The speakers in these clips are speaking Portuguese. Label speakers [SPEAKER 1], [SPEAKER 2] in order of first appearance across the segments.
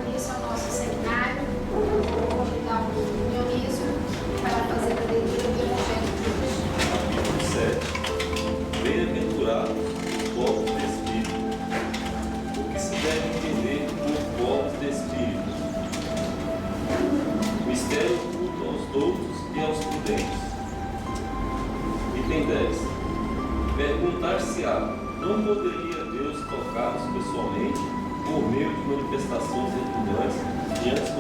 [SPEAKER 1] início ao nosso seminário. Vou convidar o Dionísio para fazer a leitura do Evangelho de hoje.
[SPEAKER 2] Capítulo 7. Bem-aventurados os pobres de espírito. O que se deve entender por pobres de espírito? Mistério oculto aos doutos e aos prudentes. Item 10. Perguntar-se-á: não poderia Deus tocá-los pessoalmente por meio de manifestações repugnantes, diante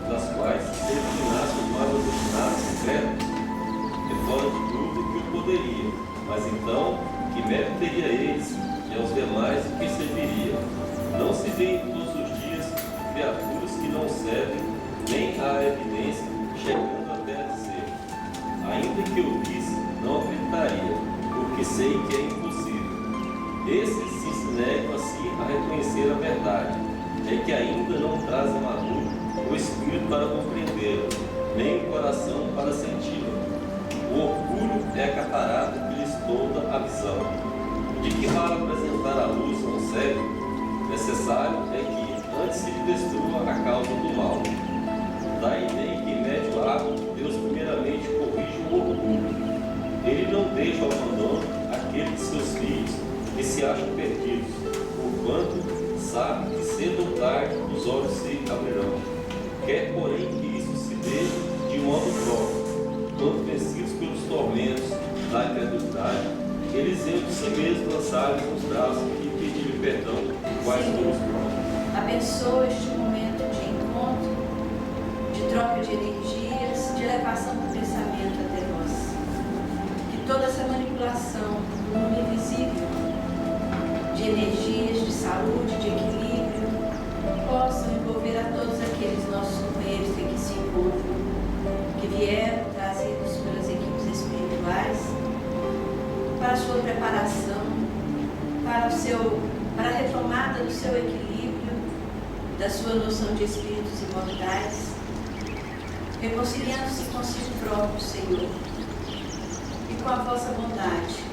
[SPEAKER 2] das quais se declinassem os mais obstinados secretos? É fora de dúvida que o poderia, mas então, que mérito teria a eles e aos demais e que serviria? Não se vê todos os dias criaturas que não servem nem à evidência, chegando até a dizer: ainda que eu visse, não acreditaria, porque sei que é impossível. Esses se negam assim a reconhecer a verdade, é que ainda não trazem maduro o espírito para compreendê-la, nem o coração para senti-la. O orgulho é a catarata que lhes toda a visão. De que vale apresentar a luz a um cego? Necessário é que antes se lhe destrua a causa do mal. Daí nem que mede o hábito, Deus primeiramente corrige o orgulho. Ele não deixa ao abandono aquele de seus filhos que se acham perdidos, porquanto sabe que cedo ou tarde os olhos se abrirão. Quer, porém, que isso se dê de modo próprio, quando vencidos pelos tormentos da incredulidade, eles iam de si mesmos lançar-lhes nos braços e pedir perdão, quais todos prontos.
[SPEAKER 3] Abençoa este momento de encontro, de troca de energias, de elevação do pensamento até nós. Que toda essa manipulação do mundo invisível, de energias, de saúde, de equilíbrio, possam envolver a todos aqueles nossos companheiros que aqui se encontram, que vieram trazidos pelas equipes espirituais, para a sua preparação, para a retomada do seu equilíbrio, da sua noção de espíritos imortais, reconciliando-se consigo próprio, Senhor, e com a vossa bondade.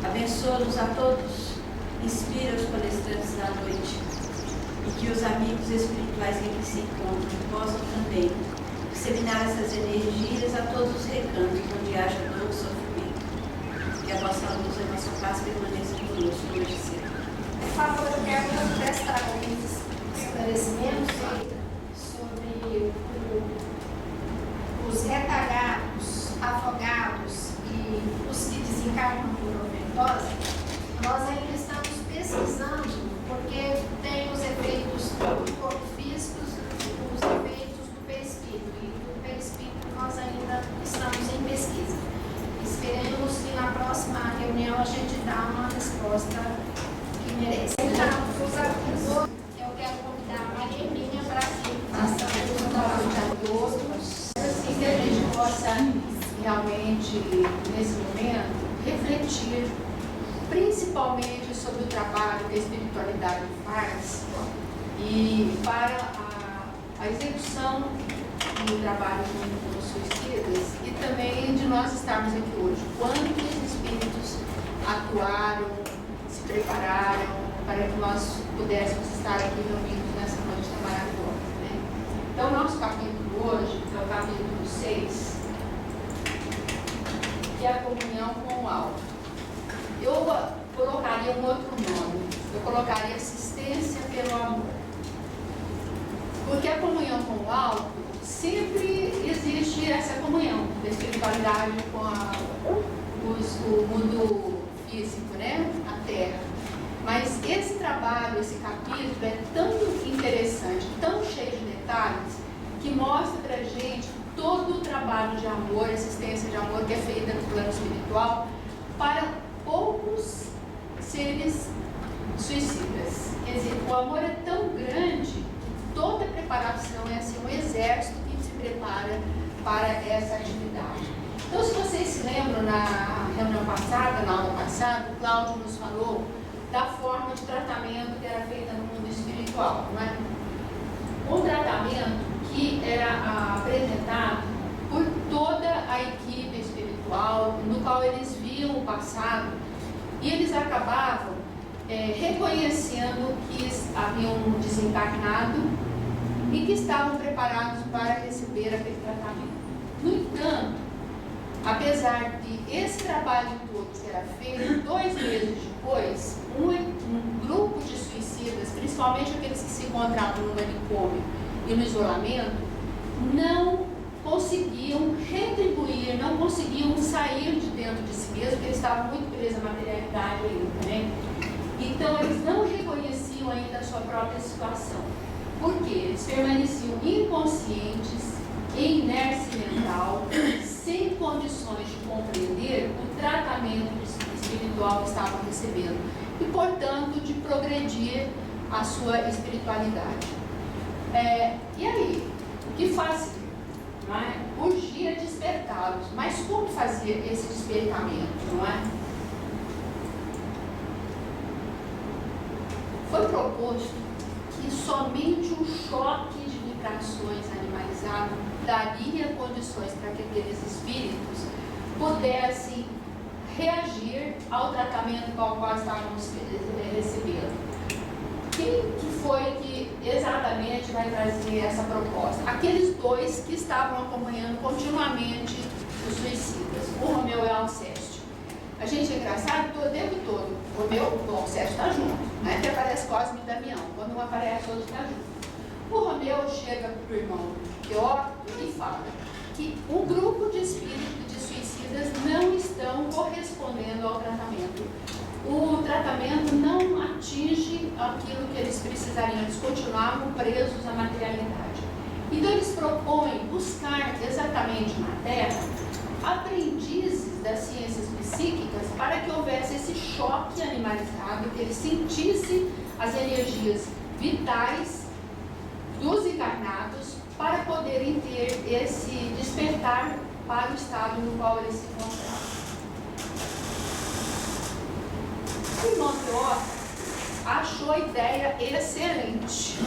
[SPEAKER 3] Abençoa-nos a todos, inspira os palestrantes da noite, e que os amigos espirituais que aqui se encontram possam também disseminar essas energias a todos os recantos onde haja dor e sofrimento. Que a vossa luz e a nossa paz permaneçam conosco hoje e sempre.
[SPEAKER 1] Por favor, eu quero prestar alguns esclarecimentos sobre os retalhados, afogados e os que desencarnam por overdose. Nós ainda estamos pesquisando, porque tem os efeitos do corpo físico, os efeitos do perispírito. E do perispírito nós ainda estamos em pesquisa. Esperemos que na próxima reunião a gente dá uma resposta que merece. Então, eu quero convidar a Maria Emília para a
[SPEAKER 4] a todos, assim que a gente possa realmente, nesse momento, refletir principalmente sobre o trabalho que a espiritualidade faz e para a execução do trabalho com os suicidas e também de nós estarmos aqui hoje. Quantos espíritos atuaram, se prepararam para que nós pudéssemos estar aqui reunidos nessa noite tão maravilhosa, né? Então, o nosso capítulo hoje é o capítulo 6, que é a comunhão com o alto. Eu colocaria um outro nome, eu colocaria assistência pelo amor. Porque a comunhão com o alto, sempre existe essa comunhão da espiritualidade com o mundo físico, né? A Terra. Mas esse trabalho, esse capítulo é tão interessante, tão cheio de detalhes, que mostra pra gente todo o trabalho de amor, assistência de amor que é feita no plano espiritual para poucos seres suicidas. Quer dizer, o amor é tão grande que toda a preparação é assim, um exército que se prepara para essa atividade. Então, se vocês se lembram, na reunião passada, na aula passada, o Cláudio nos falou da forma de tratamento que era feita no mundo espiritual, não é? Um tratamento que era apresentado por toda a equipe espiritual, no qual eles viam o passado, e eles acabavam reconhecendo que haviam desencarnado e que estavam preparados para receber aquele tratamento. No entanto, apesar de esse trabalho todo ser feito, 2 meses depois, um grupo de suicidas, principalmente aqueles que se encontravam no manicômio e no isolamento, não conseguiam retribuir, não conseguiam sair de dentro de si mesmo, porque eles estavam muito presos à materialidade ainda, né? Então, eles não reconheciam ainda a sua própria situação. Por quê? Eles permaneciam inconscientes, em inércia mental, sem condições de compreender o tratamento espiritual que estavam recebendo e, portanto, de progredir a sua espiritualidade. E aí, o que fazia? Urgia despertá-los. Mas como fazia esse despertamento, não é? Foi proposto que somente um choque de vibrações animalizadas daria condições para que aqueles espíritos pudessem reagir ao tratamento ao qual estávamos recebendo. Quem que foi que exatamente vai trazer essa proposta? Aqueles 2 que estavam acompanhando continuamente os suicidas, o Romeu e o Alceste. A gente é engraçado o tempo todo. O Romeu, o Alceste está junto, né? Que aparece Cosme e Damião. Quando um aparece, o outro está junto. O Romeu chega para o irmão Teócrito e fala que um grupo de espíritos de suicidas não estão correspondendo ao tratamento. O tratamento não atinge aquilo que eles precisariam, eles continuavam presos à materialidade. Então eles propõem buscar exatamente na Terra aprendizes das ciências psíquicas para que houvesse esse choque animalizado, que eles sentissem as energias vitais dos encarnados para poderem ter esse despertar para o estado no qual eles se encontravam. O irmão Teócrito achou a ideia excelente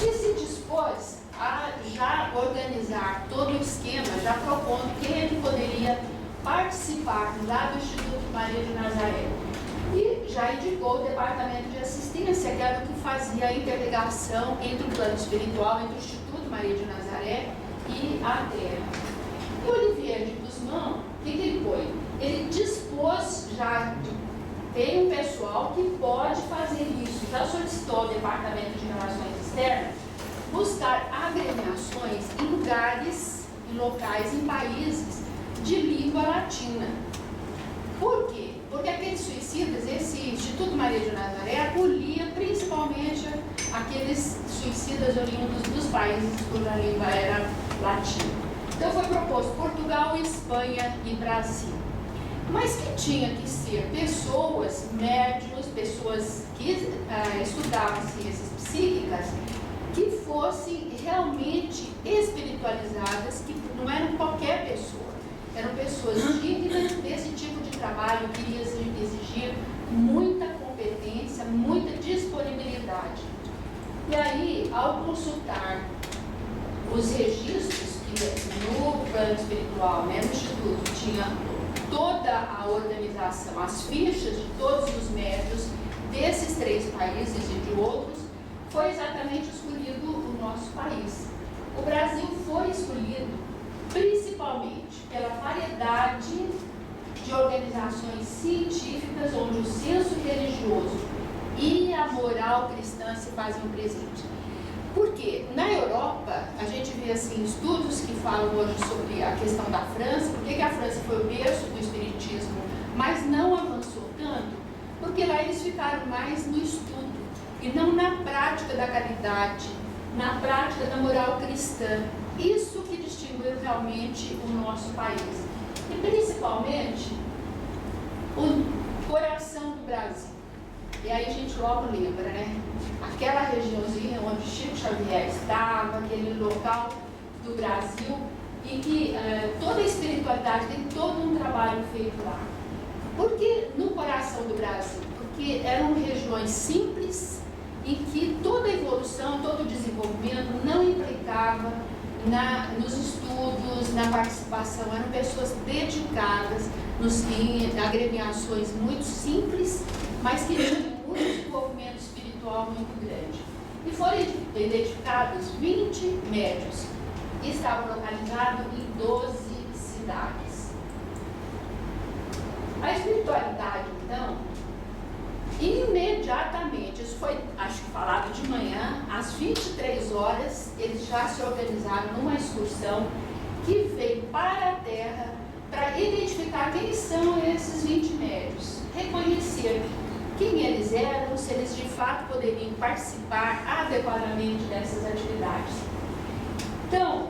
[SPEAKER 4] e se dispôs a já organizar todo o esquema, já propondo quem ele poderia participar lá do Instituto Maria de Nazaré. E já indicou o Departamento de Assistência, que era o que fazia a interligação entre o plano espiritual, entre o Instituto Maria de Nazaré e a Terra. E Olivier de Guzmão, o que ele foi? Ele dispôs já de ter um pessoal que pode fazer isso, já solicitou ao Departamento de Relações Externas buscar agremiações em lugares, em locais, em países de língua latina. Por quê? Porque aqueles suicidas, esse Instituto Maria de Nazaré acolhia principalmente aqueles suicidas oriundos dos países cuja língua era latina. Então foi proposto Portugal, Espanha e Brasil. Mas que tinha que ser pessoas, médiuns, pessoas que estudavam ciências psíquicas, que fossem realmente espiritualizadas, que não eram qualquer pessoa, eram pessoas dignas desse tipo de trabalho que iria exigir muita competência, muita disponibilidade. E aí, ao consultar os registros que no plano espiritual, no Instituto, tinha toda a organização, as fichas de todos os médiuns desses 3 países e de outros, foi exatamente escolhido o nosso país. O Brasil foi escolhido principalmente pela variedade de organizações científicas onde o senso religioso e a moral cristã se faziam presente. Porque na Europa, a gente vê assim, estudos que falam hoje sobre a questão da França, por que a França foi o berço do espiritismo, mas não avançou tanto, porque lá eles ficaram mais no estudo e não na prática da caridade, na prática da moral cristã. Isso que distinguiu realmente o nosso país. E principalmente o coração do Brasil. E aí a gente logo lembra, né? Aquela regiãozinha onde Chico Xavier estava, aquele local do Brasil, e que toda a espiritualidade tem todo um trabalho feito lá. Por que no coração do Brasil? Porque eram regiões simples, em que toda a evolução, todo o desenvolvimento não implicava nos estudos, na participação, eram pessoas dedicadas em agremiações muito simples mas que tinham um desenvolvimento espiritual muito grande. E foram identificados 20 médios que estavam localizados em 12 cidades. A espiritualidade, então, imediatamente, isso foi, acho que falado de manhã, às 23 horas, eles já se organizaram numa excursão que veio para a Terra para identificar quem são esses 20 médios, reconhecer quem eles eram, se eles de fato poderiam participar adequadamente dessas atividades. Então,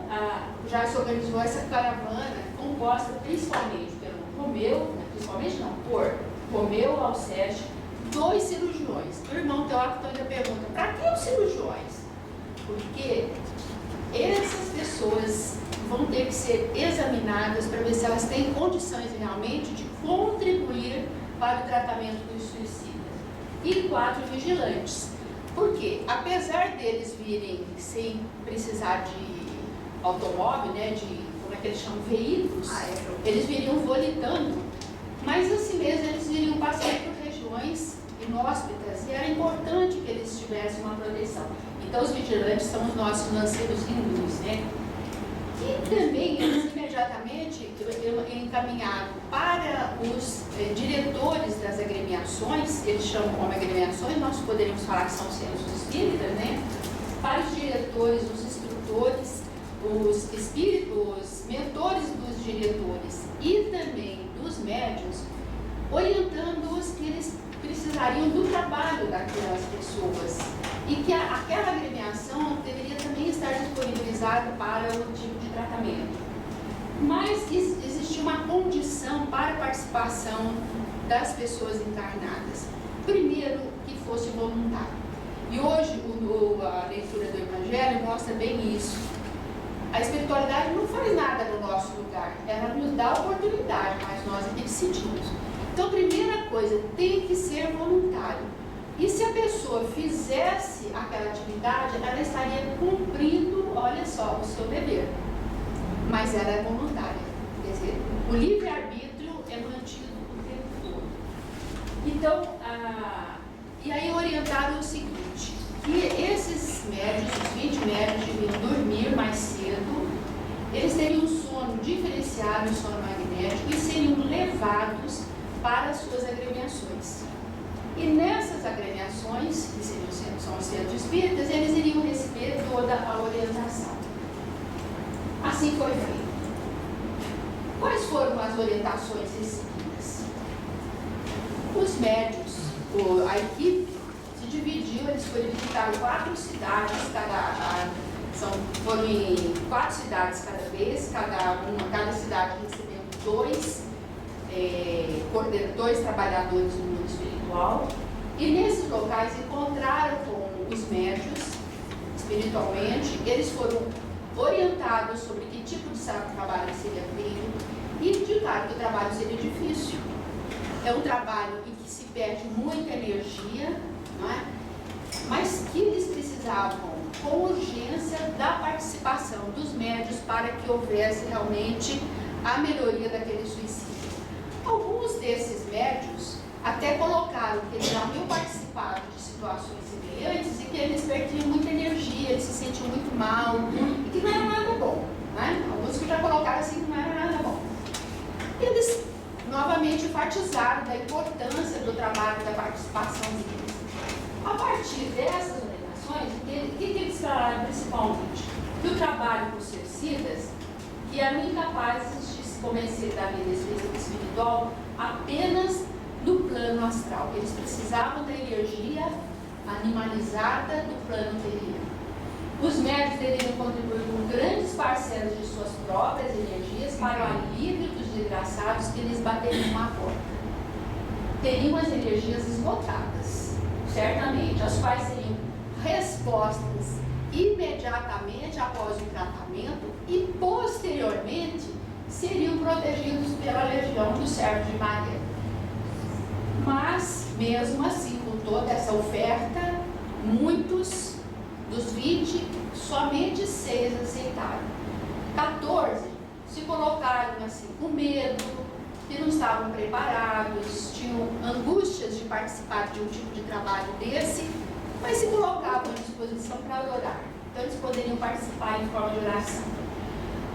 [SPEAKER 4] já se organizou essa caravana, composta principalmente pelo Romeu, principalmente não, por Romeu Alceste, 2 cirurgiões. O irmão Teófilo ainda pergunta, para que os cirurgiões? Porque essas pessoas vão ter que ser examinadas para ver se elas têm condições realmente de contribuir para o tratamento dos suicidas. E 4 vigilantes. Porque, apesar deles virem sem precisar de automóvel, né, de, como é que eles chamam, veículos, eles viriam volitando, mas assim mesmo eles viriam passando por regiões inóspitas e era importante que eles tivessem uma proteção. Então os vigilantes são os nossos lanceiros hindus, né? E também eles imediatamente encaminharam para os diretores das agremiações, eles chamam como agremiações, nós poderíamos falar que são centros espíritas, né? Para os diretores, os instrutores, os espíritos, mentores dos diretores e também dos médiuns, orientando-os que eles precisariam do trabalho daquelas pessoas e que aquela agremiação deveria também estar disponibilizada para o tipo de tratamento. Mas existia uma condição para a participação das pessoas encarnadas. Primeiro, que fosse voluntário. E hoje a leitura do Evangelho mostra bem isso. A espiritualidade não faz nada no nosso lugar, ela nos dá oportunidade, mas nós é que decidimos. Então, primeira coisa, tem que ser voluntário. E se a pessoa fizesse aquela atividade, ela estaria cumprindo, olha só, o seu dever. Mas ela é voluntária. Quer dizer, o livre-arbítrio é mantido o tempo todo. Então, e aí orientaram o seguinte, que esses médios, os 20 médios, deviam dormir mais cedo, eles teriam um sono diferenciado, um sono magnético, e seriam levados para as suas agremiações. E nessas agremiações, que são os centros espíritas, eles iriam receber toda a orientação. Assim foi feito. Quais foram as orientações recebidas? Os médios, a equipe, se dividiu, eles foram visitar 4 cidades, foram em 4 cidades cada vez, cada cidade recebendo 2 trabalhadores do mundo espiritual, e nesses locais encontraram com os médios espiritualmente, eles foram orientados sobre que tipo de trabalho seria feito e indicaram que o trabalho seria difícil. É um trabalho em que se perde muita energia, não é? Mas que eles precisavam com urgência da participação dos médios para que houvesse realmente a melhoria daquele suicídio. Alguns desses médios até colocaram que eles já haviam participado de situações semelhantes e que eles perdiam muita energia, eles se sentiam muito mal e que não era nada bom, né? Alguns que já colocaram assim que não era nada bom. Eles novamente enfatizaram da importância do trabalho, da participação deles. A partir dessas orientações, o que eles falaram principalmente? Que o trabalho com os suicidas, que eram incapazes de se convencer da vida espiritual apenas no plano astral. Eles precisavam da energia animalizada do plano terreno. Os médios deveriam contribuir com grandes parcelas de suas próprias energias para o alívio dos desgraçados que lhes bateriam à porta. Teriam as energias esgotadas, certamente, as quais seriam respostas imediatamente após o tratamento e posteriormente seriam protegidos pela legião dos servos de Maria. Mas, mesmo assim, com toda essa oferta, muitos dos 20, somente 6 aceitaram. 14 se colocaram assim, com medo, que não estavam preparados, tinham angústias de participar de um tipo de trabalho desse, mas se colocavam à disposição para orar. Então eles poderiam participar em forma de oração.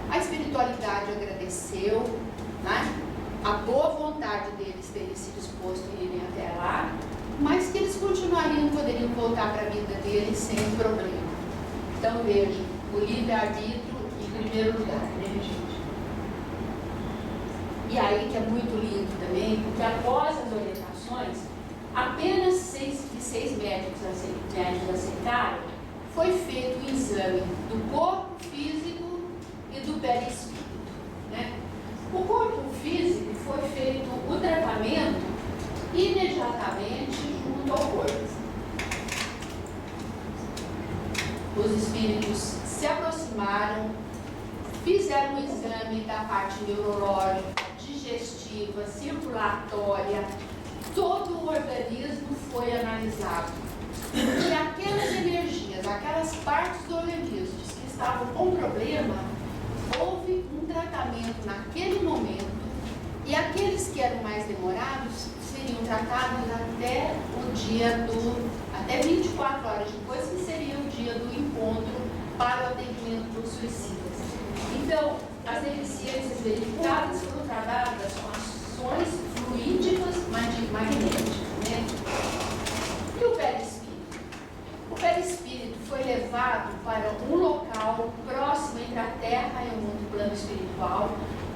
[SPEAKER 4] A espiritualidade agradeceu, né? A boa vontade deles terem se disposto a irem até lá, mas que eles poderiam voltar para a vida deles sem problema. Então vejam, o livre-arbítrio em primeiro lugar, né, gente? E aí que é muito lindo também, porque após as orientações, apenas seis médicos aceitaram, foi feito o exame do corpo físico e do perispírito, né? O corpo físico foi feito o tratamento imediatamente junto ao corpo. Os espíritos se aproximaram, fizeram um exame da parte neurológica, digestiva, circulatória, todo o organismo foi analisado. E aquelas energias, aquelas partes do organismo que estavam com problema, houve um tratamento naquele momento, e aqueles que eram mais demorados seriam tratados até 24 horas depois, que seria o dia do encontro para o atendimento dos suicidas. Então, as deficiências verificadas foram tratadas com ações fluídicas magnéticas, né? E o perispírito? O perispírito foi levado para um local próximo entre a Terra e o mundo plano espiritual,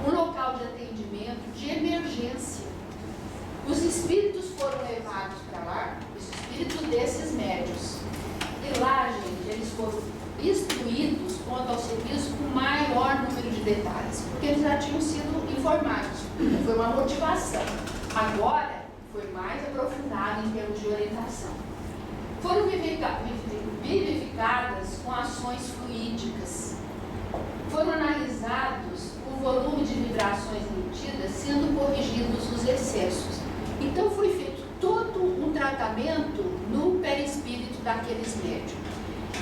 [SPEAKER 4] um local de atendimento de emergência. Os espíritos foram levados para lá, os espíritos desses médios. E lá, gente, eles foram instruídos quanto ao serviço com maior número de detalhes, porque eles já tinham sido informados. Foi uma motivação. Agora, foi mais aprofundado em termos de orientação. Foram vivificadas com ações fluídicas. Foram analisados o volume de vibrações emitidas, sendo corrigidos os excessos. Então, foi feito todo um tratamento no perispírito daqueles médiuns.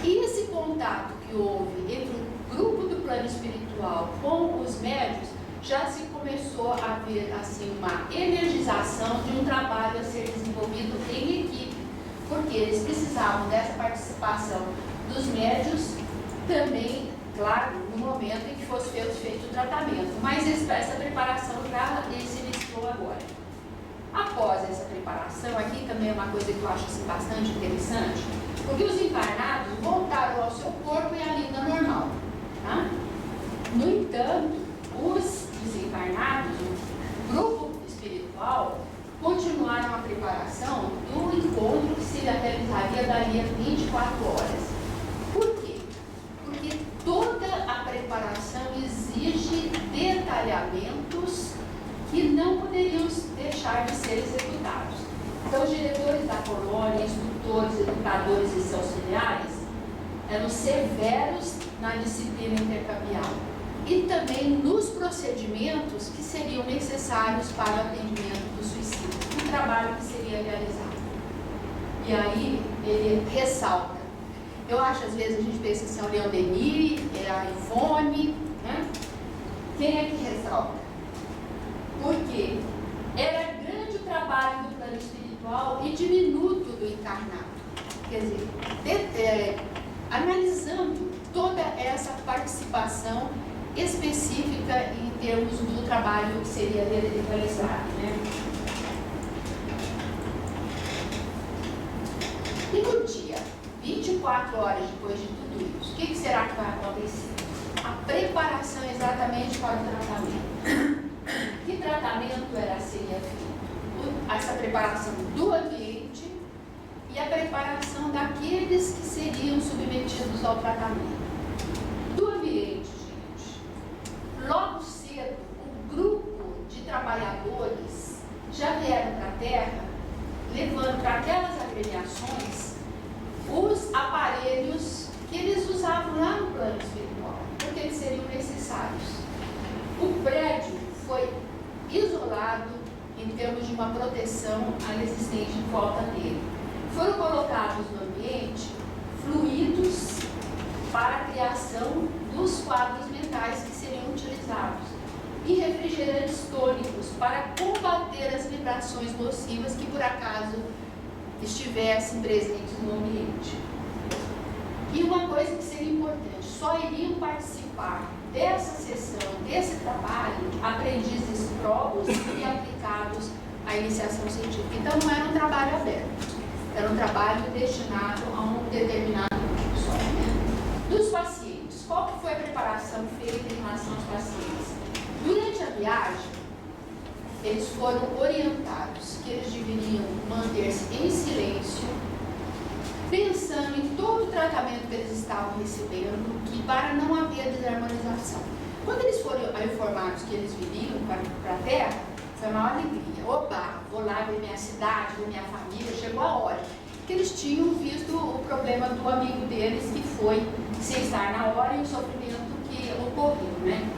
[SPEAKER 4] E esse contato que houve entre o grupo do plano espiritual com os médiuns, já se começou a ver assim, uma energização de um trabalho a ser desenvolvido em equipe, porque eles precisavam dessa participação dos médiuns também, claro, no momento em que fosse feito o tratamento, mas essa preparação já se iniciou agora. Após essa preparação, aqui também é uma coisa que eu acho assim, bastante interessante, porque os encarnados voltaram ao seu corpo e à vida normal. Tá? No entanto, os desencarnados, o grupo espiritual, continuaram a preparação do encontro que se realizaria dali a 24 horas. Por quê? Porque toda a preparação exige detalhamentos que não poderiam deixar de ser executados. Então, os diretores da colônia, instrutores, educadores e seus auxiliares eram severos na disciplina intercambial e também nos procedimentos que seriam necessários para o atendimento do suicídio, o trabalho que seria realizado. E aí ele ressalta. Eu acho, às vezes, a gente pensa assim, o Leon Denis, a Ivone, né? Quem é que ressalta? Porque era grande o trabalho do plano espiritual e diminuto do encarnado. Quer dizer, analisando toda essa participação específica em termos do trabalho que seria realizado, né? E no dia, 24 horas depois de tudo isso, o que será que vai acontecer? A preparação exatamente para o tratamento. Que tratamento seria feito? Essa preparação do ambiente e a preparação daqueles que seriam submetidos ao tratamento. Do ambiente, gente. Logo cedo, um grupo de trabalhadores já vieram para a Terra, levando para aquelas agremiações os aparelhos que eles usavam lá no plano espiritual, porque eles seriam necessários. O prédio foi isolado em termos de uma proteção existente em volta dele. Foram colocados no ambiente fluidos para a criação dos quadros mentais que seriam utilizados. e refrigerantes tônicos para combater as vibrações nocivas que por acaso estivessem presentes no ambiente. E uma coisa que seria importante, só iriam participar dessa sessão, desse trabalho, aprendizes probos e aplicados à iniciação científica. Então não era um trabalho aberto, era um trabalho destinado a um determinado grupo só. Dos pacientes, qual que foi a preparação feita em relação aos pacientes? Durante a viagem, eles foram orientados que eles deveriam manter-se em silêncio, pensando em todo o tratamento que eles estavam recebendo, que para não haver desarmonização. Quando eles foram informados que eles viriam para a Terra, foi uma alegria. Opa, vou lá ver minha cidade, ver minha família, chegou a hora. Porque eles tinham visto o problema do amigo deles, que foi sem estar na hora e o sofrimento que ocorreu, né?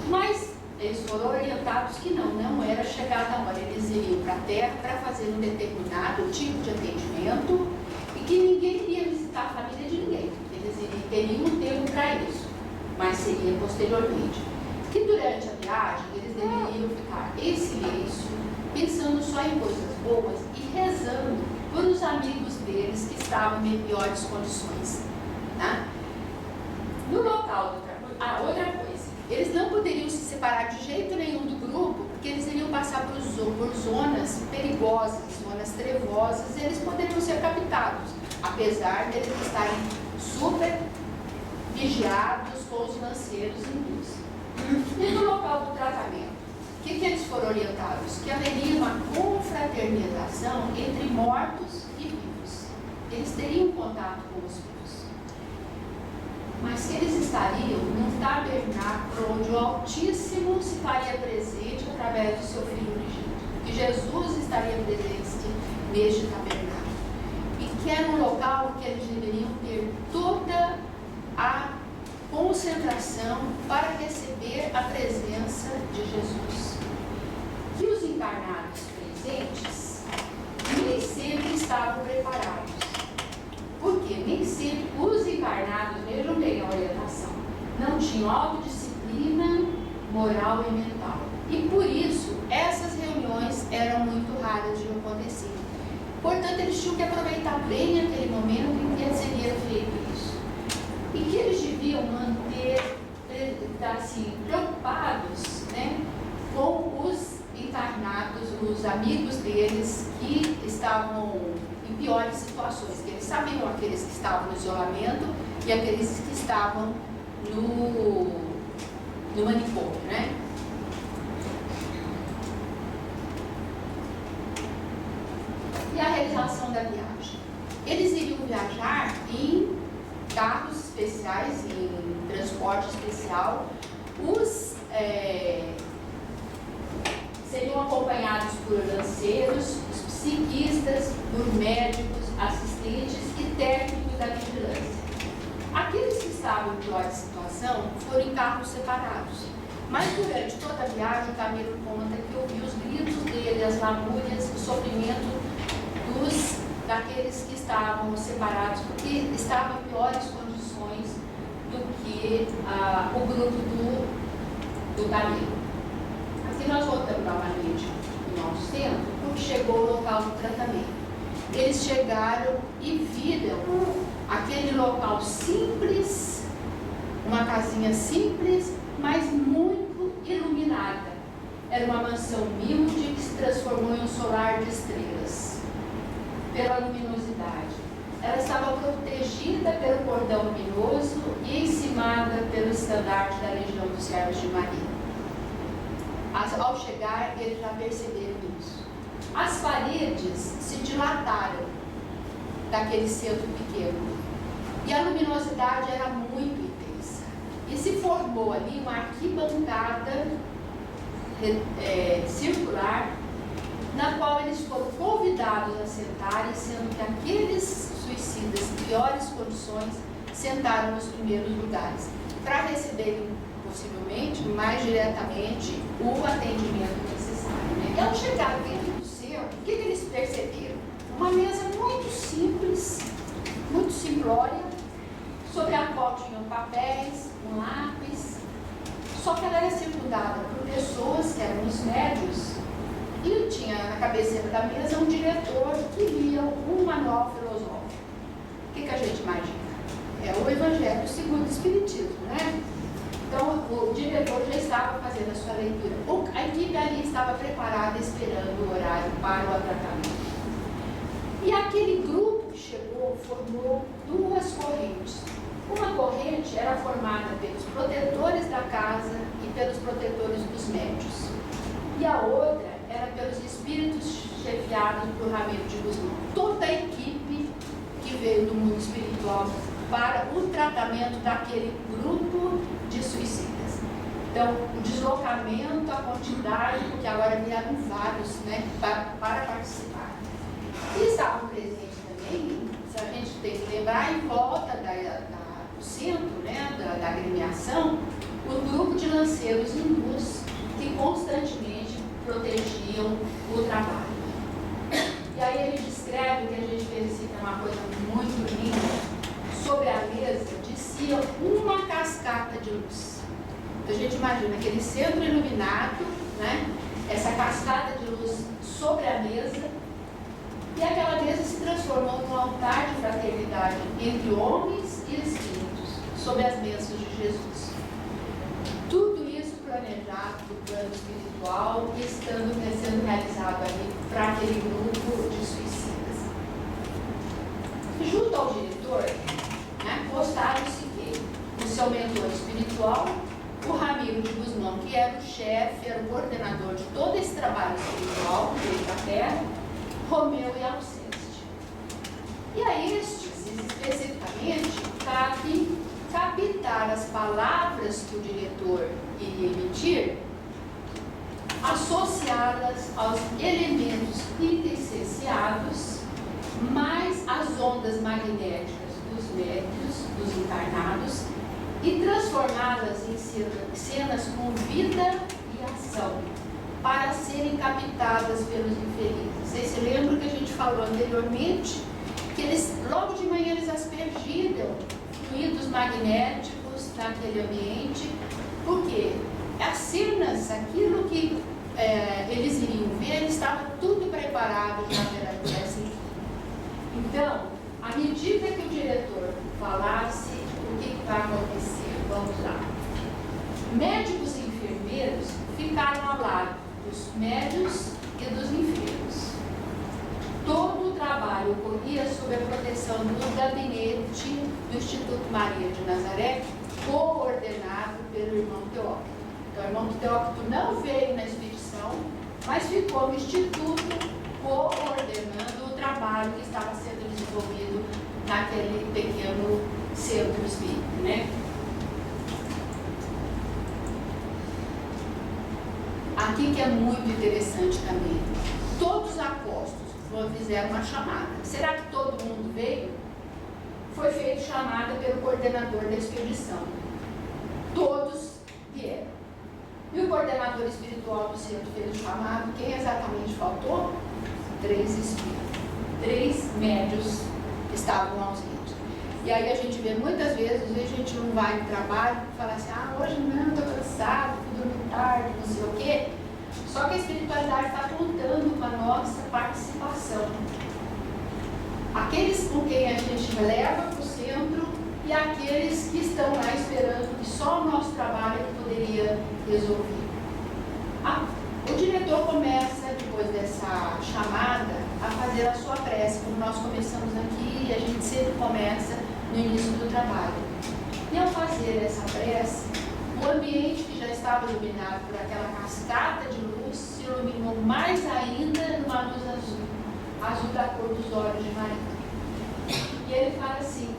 [SPEAKER 4] Mas eles foram orientados que não era chegada a hora. Eles iriam para a Terra para fazer um determinado tipo de atendimento e que ninguém iria visitar a família de ninguém. Eles teriam um tempo para isso, mas seria posteriormente. Que durante a viagem eles deveriam ficar em silêncio, pensando só em coisas boas e rezando por os amigos deles que estavam em piores condições. Tá? No local do outra coisa, eles não poderiam se separar de jeito nenhum do grupo, porque eles iriam passar por zonas perigosas, zonas trevosas, e eles poderiam ser captados, apesar de eles estarem super vigiados com os lanceiros hindus. E no local do tratamento, o que eles foram orientados? Que haveria uma confraternização entre mortos e vivos. Eles teriam contato com os vivos, mas que eles estariam num tabernáculo onde o Altíssimo se faria presente através do seu Filho unigênito, que Jesus estaria presente neste tabernáculo, e que era um local que eles deveriam ter toda a concentração para receber a presença de Jesus. E os encarnados presentes nem sempre estavam preparados, porque nem sempre os encarnados, vejam bem a orientação, não tinham autodisciplina moral e mental, e por isso essas reuniões eram muito raras de acontecer. Portanto, eles tinham que aproveitar bem aquele momento em que seria feito isso, e que eles deviam manter, assim, preocupados, né, com os encarnados, os amigos deles que estavam em piores situações, que eles sabiam aqueles que estavam no isolamento e aqueles que estavam no manicômio, né? E a realização da viagem. Eles iriam viajar em carros especiais, em transporte especial. Os seriam acompanhados por lanceiros, os psiquistas, por médicos, assistentes e técnicos da vigilância. Aqueles que estavam em pior situação foram em carros separados. Mas durante toda a viagem, o Camilo conta que ouviu os gritos dele, as lamúrias, o sofrimento daqueles que estavam separados, porque estavam em piores condições do que o grupo do Camilo. Aqui nós voltamos novamente no nosso centro, porque chegou o local do tratamento. Eles chegaram e viram aquele local simples, uma casinha simples, mas muito iluminada. Era uma mansão humilde que se transformou em um solar de estrelas, pela luminosidade. Ela estava protegida pelo cordão luminoso e encimada pelo estandarte da Legião dos Servos de Maria. Ao chegar, eles já perceberam isso. As paredes se dilataram daquele centro pequeno e a luminosidade era muito intensa. E se formou ali uma arquibancada circular, na qual eles foram convidados a sentarem, sendo que aqueles suicidas em piores condições sentaram nos primeiros lugares, para receberem, possivelmente, mais diretamente, o atendimento necessário. Né? E ao chegar dentro do centro, o que eles perceberam? Uma mesa muito simples, muito simplória, sobre a qual tinham papéis, um lápis, Só que ela era circundada por pessoas que eram os médios e tinha na cabeceira da mesa um diretor que lia um manual filosófico. O que a gente imagina? É o Evangelho segundo o Espiritismo, né? Então, o diretor já estava fazendo a sua leitura. A equipe ali estava preparada, esperando o horário para o atratamento. E aquele grupo que chegou formou duas correntes. Uma corrente era formada pelos protetores da casa e pelos protetores dos médios. E a outra era pelos espíritos chefiados por Ramiro de Guzmão. Toda a equipe que veio do mundo espiritual para o tratamento daquele grupo de suicidas. Então, o deslocamento, a quantidade, porque agora vieram vários, né, para participar. E estavam presentes também, se a gente tem que lembrar, em volta do centro, né, da agremiação, o grupo de lanceiros hindus que constantemente protegiam o trabalho. E aí ele descreve que a gente verifica uma coisa muito linda. Sobre a mesa descia uma cascata de luz. Então a gente imagina aquele centro iluminado, né? Essa cascata de luz sobre a mesa, e aquela mesa se transformou num altar de fraternidade entre homens e espíritos, sob as bênçãos de Jesus. Tudo isso planejado do plano espiritual e sendo realizado ali para aquele grupo de suicidas. Junto ao diretor, postaram-se que o seu mentor espiritual, o Ramiro de Guzmão, que era o chefe, era o coordenador de todo esse trabalho espiritual que veio da Terra, Romeu e Alceste. E a estes, especificamente, cabe captar as palavras que o diretor iria emitir, associá-las aos elementos quintessenciados, mais as ondas magnéticas dos médios, dos encarnados, e transformá-las em cenas com vida e ação, para serem captadas pelos infelizes. Vocês se lembram que a gente falou anteriormente que eles, logo de manhã, eles aspergiram fluidos magnéticos naquele ambiente, porque as cenas, aquilo que eles iriam ver, estava tudo preparado já para essa equipe. Então, à medida que o diretor falasse, o que vai acontecer? Vamos lá. Médicos e enfermeiros ficaram ao lado dos médios e dos enfermos. Todo o trabalho ocorria sob a proteção do gabinete do Instituto Maria de Nazaré, coordenado pelo irmão Teócrito. Então, o irmão Teócrito não veio na expedição, mas ficou no Instituto coordenando o trabalho que estava sendo desenvolvido naquele pequeno centro espírita, né? Aqui que é muito interessante também. Todos os apóstolos fizeram uma chamada. Será que todo mundo veio? Foi feita chamada pelo coordenador da expedição. Todos vieram. E o coordenador espiritual do centro fez o chamado. Quem exatamente faltou? 3 espíritos. 3 médios estavam ausentes. E aí a gente vê muitas vezes, às vezes a gente não vai no trabalho e fala assim, hoje não, estou cansado, fui dormir tarde, não sei o quê. Só que a espiritualidade está contando com a nossa participação. Aqueles com quem a gente leva para o centro e aqueles que estão lá esperando que só o nosso trabalho é que poderia resolver. O diretor começa, depois dessa chamada, a fazer a sua prece, como nós começamos aqui, e a gente sempre começa no início do trabalho. E ao fazer essa prece, o ambiente que já estava iluminado por aquela cascata de luz se iluminou mais ainda numa luz azul, azul da cor dos olhos de Maria. E ele fala assim,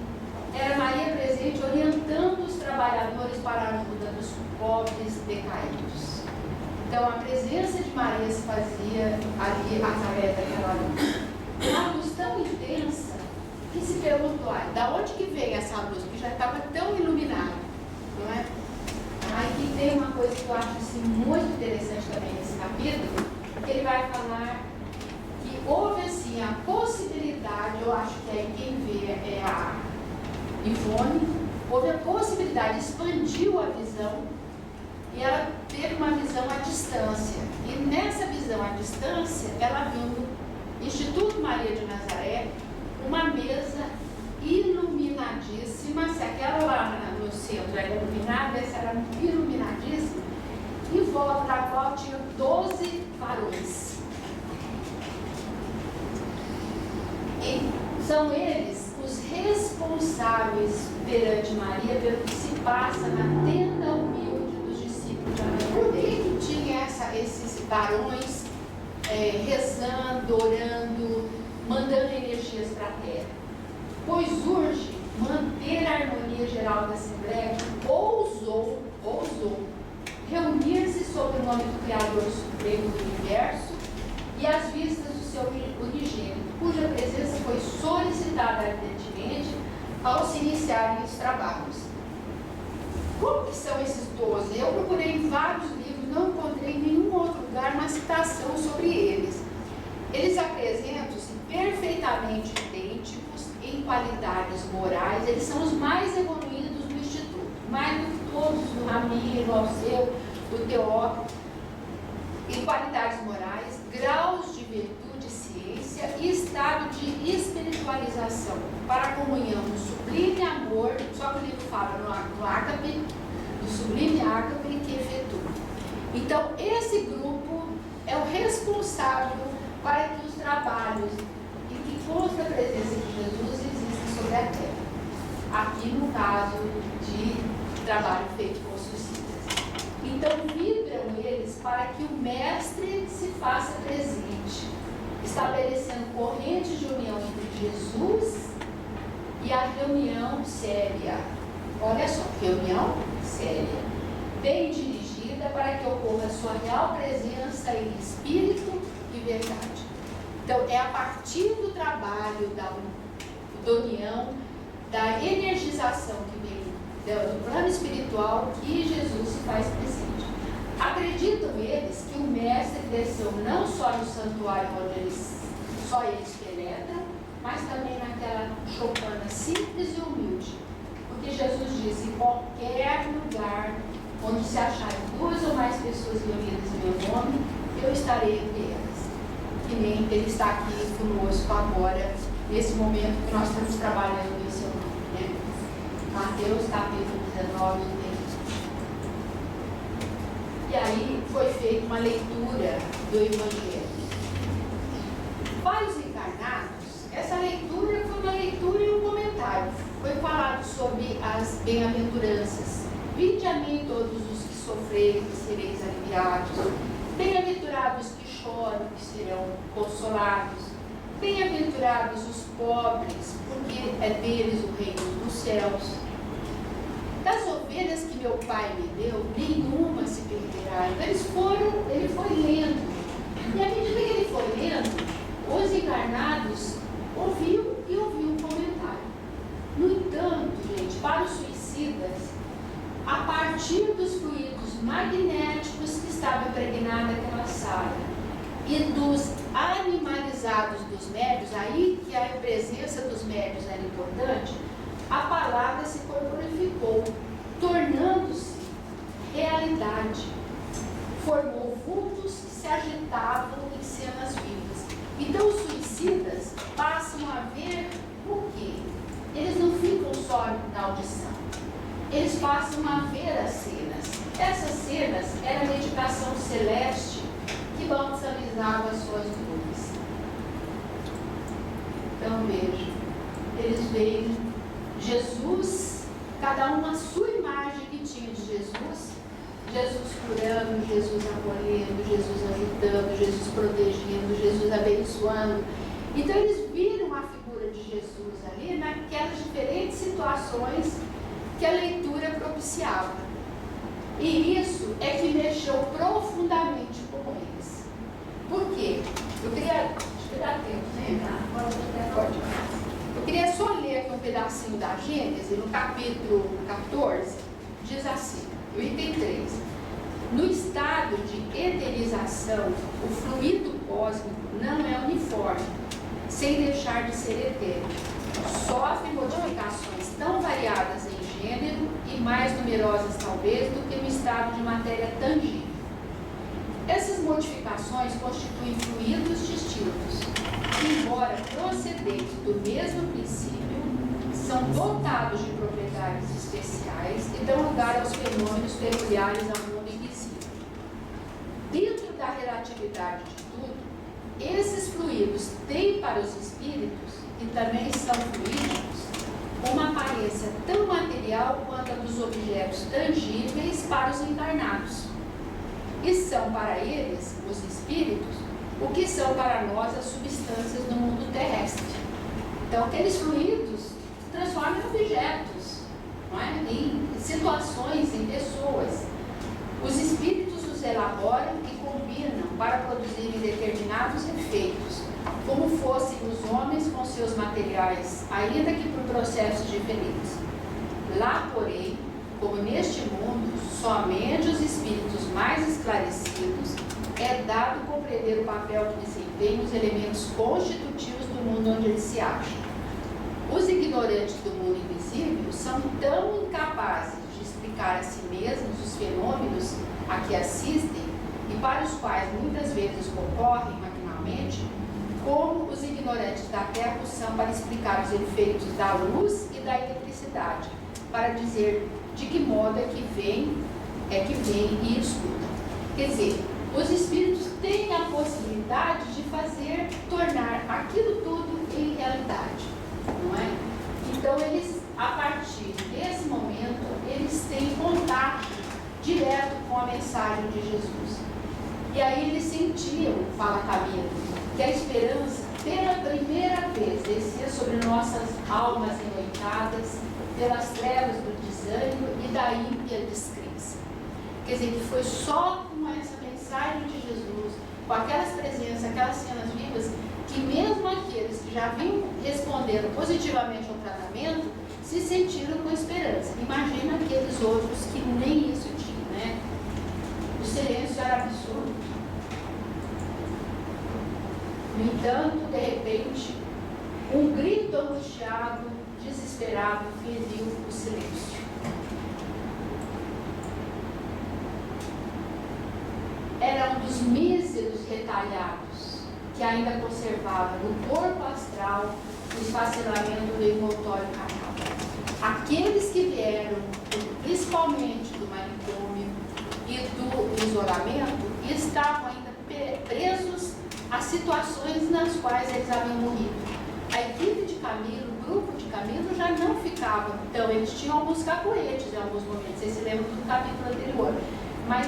[SPEAKER 4] era Maria presente orientando os trabalhadores para a ajuda dos pobres decaídos. Então a presença de Maria se fazia ali através daquela luz. Uma luz tão intensa que se perguntou, da onde que vem essa luz? Porque já estava tão iluminado, não é? Aqui tem uma coisa que eu acho assim, muito interessante também nesse capítulo, que ele vai falar que houve assim a possibilidade, eu acho que aí quem vê é a Ivone, houve a possibilidade, expandiu a visão e ela teve uma visão à distância. E nessa visão à distância, ela viu no Instituto Maria de Nazaré uma mesa iluminadíssima. Se aquela lá no centro era iluminada, essa era iluminadíssima. Em volta da qual tinha 12 varões. E são eles os responsáveis perante Maria pelo que se passa na tenda humilde dos discípulos de Maria. Por que tinha esses varões rezando, orando, mandando energias para a terra? Pois urge manter a harmonia geral da Assembleia, que ousou reunir-se sob o nome do Criador Supremo do Universo e às vistas do seu unigênito, cuja presença foi solicitada ardentemente ao se iniciarem os trabalhos. Como que são esses 12? Eu procurei em vários livros, não encontrei em nenhum outro lugar uma citação sobre eles. Eles apresentam-se perfeitamente idênticos em qualidades morais, eles são os mais evoluídos do Instituto, mais do que todos, do Ramiro, o Alceu, o Teófilo, em qualidades morais, graus de virtude, ciência e estado de espiritualização para a comunhão do sublime amor, só que o livro fala no ágape, do sublime ágape que efetua. Então, esse grupo é o responsável para que os trabalhos em que consta a presença de Jesus existem sobre a terra. Aqui no caso de trabalho feito com suicidas. Então, vibram eles para que o Mestre se faça presente, estabelecendo correntes de união entre Jesus e a reunião séria. Olha só, reunião séria, bem dirigida para que ocorra sua real presença em espírito e verdade. Então, é a partir do trabalho da união, da energização que vem do plano espiritual que Jesus se faz presente. Acreditam eles que o Mestre desceu não só no santuário onde só eles penetram, mas também naquela choupana simples e humilde. Porque Jesus disse: em qualquer lugar onde se acharem 2 ou mais pessoas reunidas em meu nome, eu estarei entre elas. Que nem ele está aqui conosco agora, nesse momento que nós estamos trabalhando em seu nome, né? Mateus capítulo 19, 20. E aí foi feita uma leitura do Evangelho. Para os encarnados, essa leitura foi uma leitura e um comentário. Foi falado sobre as bem-aventuranças. Vinde a mim todos os que sofrerem, que sereis aliviados. Bem-aventurados que choram, que serão consolados. Bem-aventurados os pobres, porque é deles o reino dos céus. Das ovelhas que meu Pai me deu, nenhuma se perderá. Então ele foi lendo. E à medida que ele foi lendo, os encarnados ouviu um comentário. No entanto, gente, para os suicidas, a partir dos fluidos magnéticos que estavam impregnados naquela sala e dos animalizados dos médios, aí que a presença dos médios era importante, a palavra se corporificou, tornando-se realidade. Formou vultos que se agitavam em cenas vivas. Então os suicidas passam a ver o quê? Eles não ficam só na audição. Eles passam a ver as cenas. Essas cenas eram a meditação celeste que balsamizava as suas dores. Então vejam, eles veem Jesus, cada um a sua imagem que tinha de Jesus. Jesus curando, Jesus acolhendo, Jesus ajudando, Jesus protegendo, Jesus abençoando. Então eles viram a figura de Jesus ali naquelas diferentes situações que a leitura propiciava. E isso é que mexeu profundamente com eles. Por quê? Eu queria... Acho que dá tempo, né? Pode. Eu queria só ler aqui um pedacinho da Gênesis, no capítulo 14, diz assim, o item 3. No estado de eterização, o fluido cósmico não é uniforme, sem deixar de ser etéreo. Sofre modificações tão variadas em gênero e mais numerosas talvez do que no estado de matéria tangível. Essas modificações constituem fluidos distintos, que, embora procedentes do mesmo princípio, são dotados de propriedades especiais e dão lugar aos fenômenos peculiares ao mundo invisível. Dentro da relatividade de tudo, esses fluidos têm para os espíritos, que também são fluídicos, uma aparência tão material quanto a dos objetos tangíveis para os encarnados. E são para eles, os espíritos, o que são para nós as substâncias do mundo terrestre. Então, aqueles fluidos se transformam em objetos, não é? Em situações, em pessoas. Os espíritos os elaboram e combinam para produzirem determinados efeitos, como fossem os homens com seus materiais, ainda que por processos diferentes. Lá, porém, como neste mundo, somente os espíritos mais esclarecidos é dado compreender o papel que desempenham os elementos constitutivos do mundo onde eles se acham. Os ignorantes do mundo invisível são tão incapazes de explicar a si mesmos os fenômenos a que assistem e para os quais muitas vezes concorrem maquinalmente, como os ignorantes da Terra são para explicar os efeitos da luz e da eletricidade, para dizer de que modo é que vem e escutam. Quer dizer, os espíritos têm a possibilidade de tornar aquilo tudo em realidade, não é? Então, eles, a partir desse momento, eles têm contato direto com a mensagem de Jesus. E aí eles sentiam, fala Camilo, que a esperança, pela primeira vez, descia sobre nossas almas ennoitadas, pelas trevas do desânimo e da ímpia descrença. Quer dizer, que foi só com essa mensagem de Jesus, com aquelas presenças, aquelas cenas vivas, que mesmo aqueles que já vinham respondendo positivamente ao tratamento, se sentiram com esperança. Imagina aqueles outros que nem isso tinham, né? O silêncio era absurdo. No entanto, de repente, um grito angustiado, desesperado, feriu o silêncio. Era um dos míseros retalhados que ainda conservava no corpo astral o esfacelamento do envoltório carnal. Aqueles que vieram, principalmente do manicômio e do isolamento, estavam ainda presos a situações nas quais eles haviam morrido. A equipe de Camilo, o grupo de Camilo já não ficava, então eles tinham alguns cacoetes em alguns momentos, vocês se lembram do capítulo anterior, mas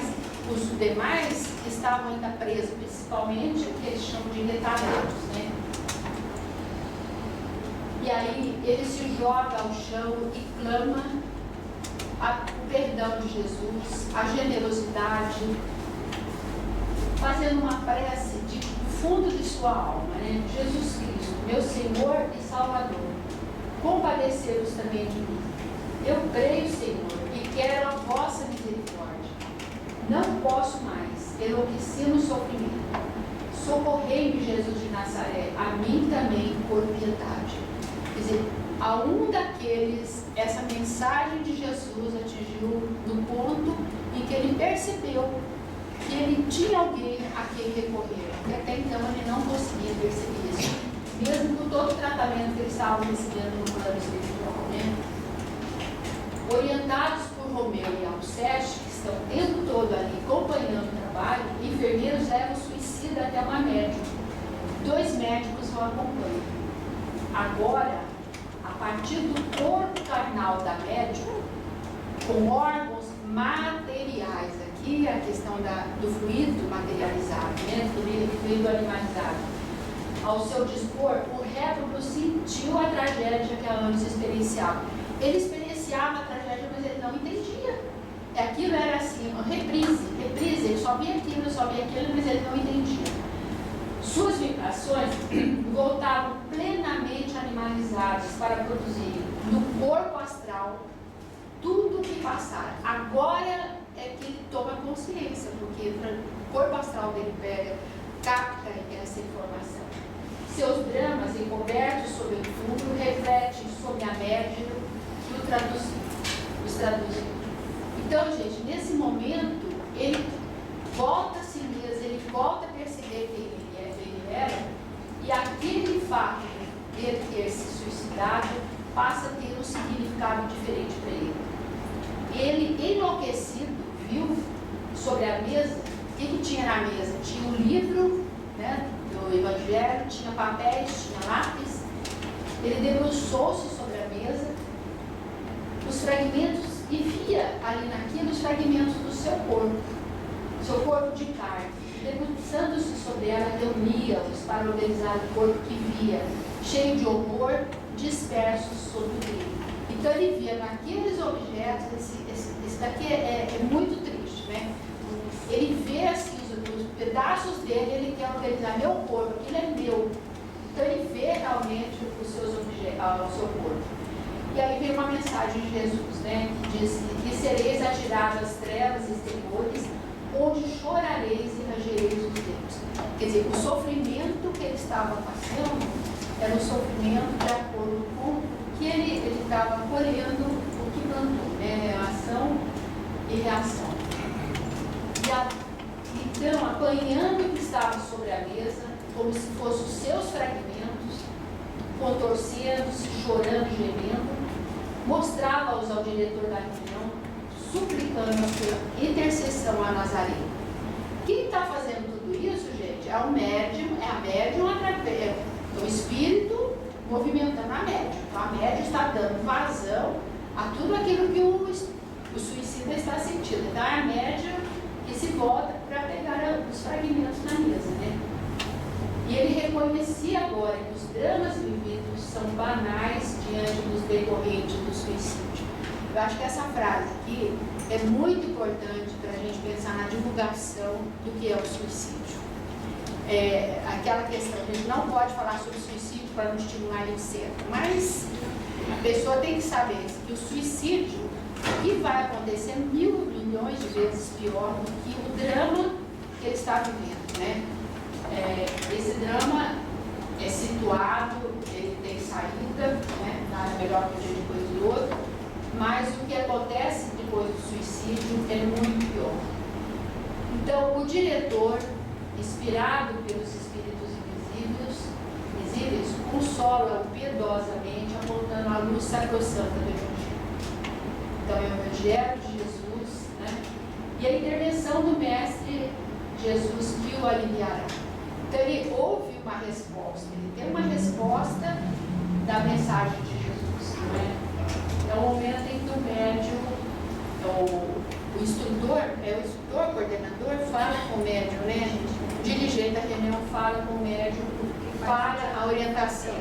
[SPEAKER 4] os demais estavam ainda presos, principalmente o que eles chamam de retalhados, né? E aí ele se joga ao chão e clama o perdão de Jesus, a generosidade, fazendo uma prece do fundo de sua alma, né? Jesus Cristo, meu Senhor e Salvador, compadecei-vos também de mim. Eu creio, Senhor, e quero a vossa misericórdia. Não posso mais, enlouqueci no sofrimento. Socorrei-me, Jesus de Nazaré, a mim também por piedade. Quer dizer, a um daqueles, essa mensagem de Jesus atingiu no ponto em que ele percebeu que ele tinha alguém a quem recorrer. E até então ele não conseguia perceber isso, mesmo com todo o tratamento que eles estavam recebendo no plano espiritual, né? Orientados por Romeu e Alceste, que estão o tempo todo ali acompanhando o trabalho, enfermeiros levam o suicida até uma médium. 2 médicos o acompanham. Agora, a partir do corpo carnal da médium, com órgãos materiais, aqui a questão do fluido materializado, né? do fluido animalizado, ao seu dispor, o réprobo sentiu a tragédia que a ambos experienciavam. Ele experienciava a tragédia, mas ele não entendia. Aquilo era assim, uma reprise, ele só via aquilo, mas ele não entendia. Suas vibrações voltavam plenamente animalizadas para produzir no corpo astral tudo o que passar. Agora é que ele toma consciência, porque o corpo astral dele capta essa informação. Seus dramas, encobertos sob o fundo, refletem sobre a médium que o traduziu. traduziu. Então, gente, nesse momento, ele volta a si mesmo, ele volta a perceber quem ele era, e aquele fato dele ter se suicidado passa a ter um significado diferente para ele. Ele, enlouquecido, viu sobre a mesa, o que tinha na mesa? Tinha um livro, né, do Evangelho, tinha papéis, tinha lápis. Ele debruçou-se sobre a mesa, os fragmentos, e via ali naquilo os fragmentos do seu corpo de carne. Debruçando-se sobre ela, reuniu-os para organizar o corpo que via, cheio de horror, dispersos sobre ele. Então ele via naqueles objetos, esse daqui é muito triste, né? Ele vê assim os pedaços dele, ele quer organizar meu corpo, aquilo é meu. Então ele vê realmente os seus objetos, o seu corpo. E aí vem uma mensagem de Jesus, né? Que diz que sereis atirados às trevas exteriores, onde chorareis e rangereis os dentes. Quer dizer, o sofrimento que ele estava passando era um sofrimento de acordo com o que ele estava colhendo, o que plantou, né? Ação e reação. Então, apanhando o que estava sobre a mesa, como se fossem os seus fragmentos, contorcendo-se, chorando, gemendo, mostrava-os ao diretor da reunião, suplicando a sua intercessão a Nazareno. Quem está fazendo tudo isso, gente, é o médium, é a médium através, o espírito movimentando a médium. Então, a médium está dando vazão a tudo aquilo que o suicida está sentindo. Então, é a médium que se volta para pegar os fragmentos na mesa, né? E ele reconhecia agora que os dramas vividos são banais diante dos decorrentes do suicídio. Eu acho que essa frase aqui é muito importante para a gente pensar na divulgação do que é o suicídio. Aquela questão, a gente não pode falar sobre suicídio para não estimular ele cedo, mas a pessoa tem que saber que o suicídio, o que vai acontecer, 1.000 milhões de vezes pior do que o drama que ele está vivendo, né? Esse drama é situado, ele tem saída, né? Nada melhor que o dia depois do outro, mas o que acontece depois do suicídio é muito pior. Então, o diretor, inspirado pelos espíritos invisíveis, consola-o piedosamente, apontando a luz sacrossanta do Evangelho. Então, é o Evangelho de Jesus, né? E a intervenção do Mestre Jesus que o aliviará. Então, ele ouve uma resposta, ele tem uma resposta da mensagem de Jesus, né? É o momento em que o médium, o instrutor, o coordenador, fala com o médium, né? O dirigente da reunião fala com o médium para a orientação.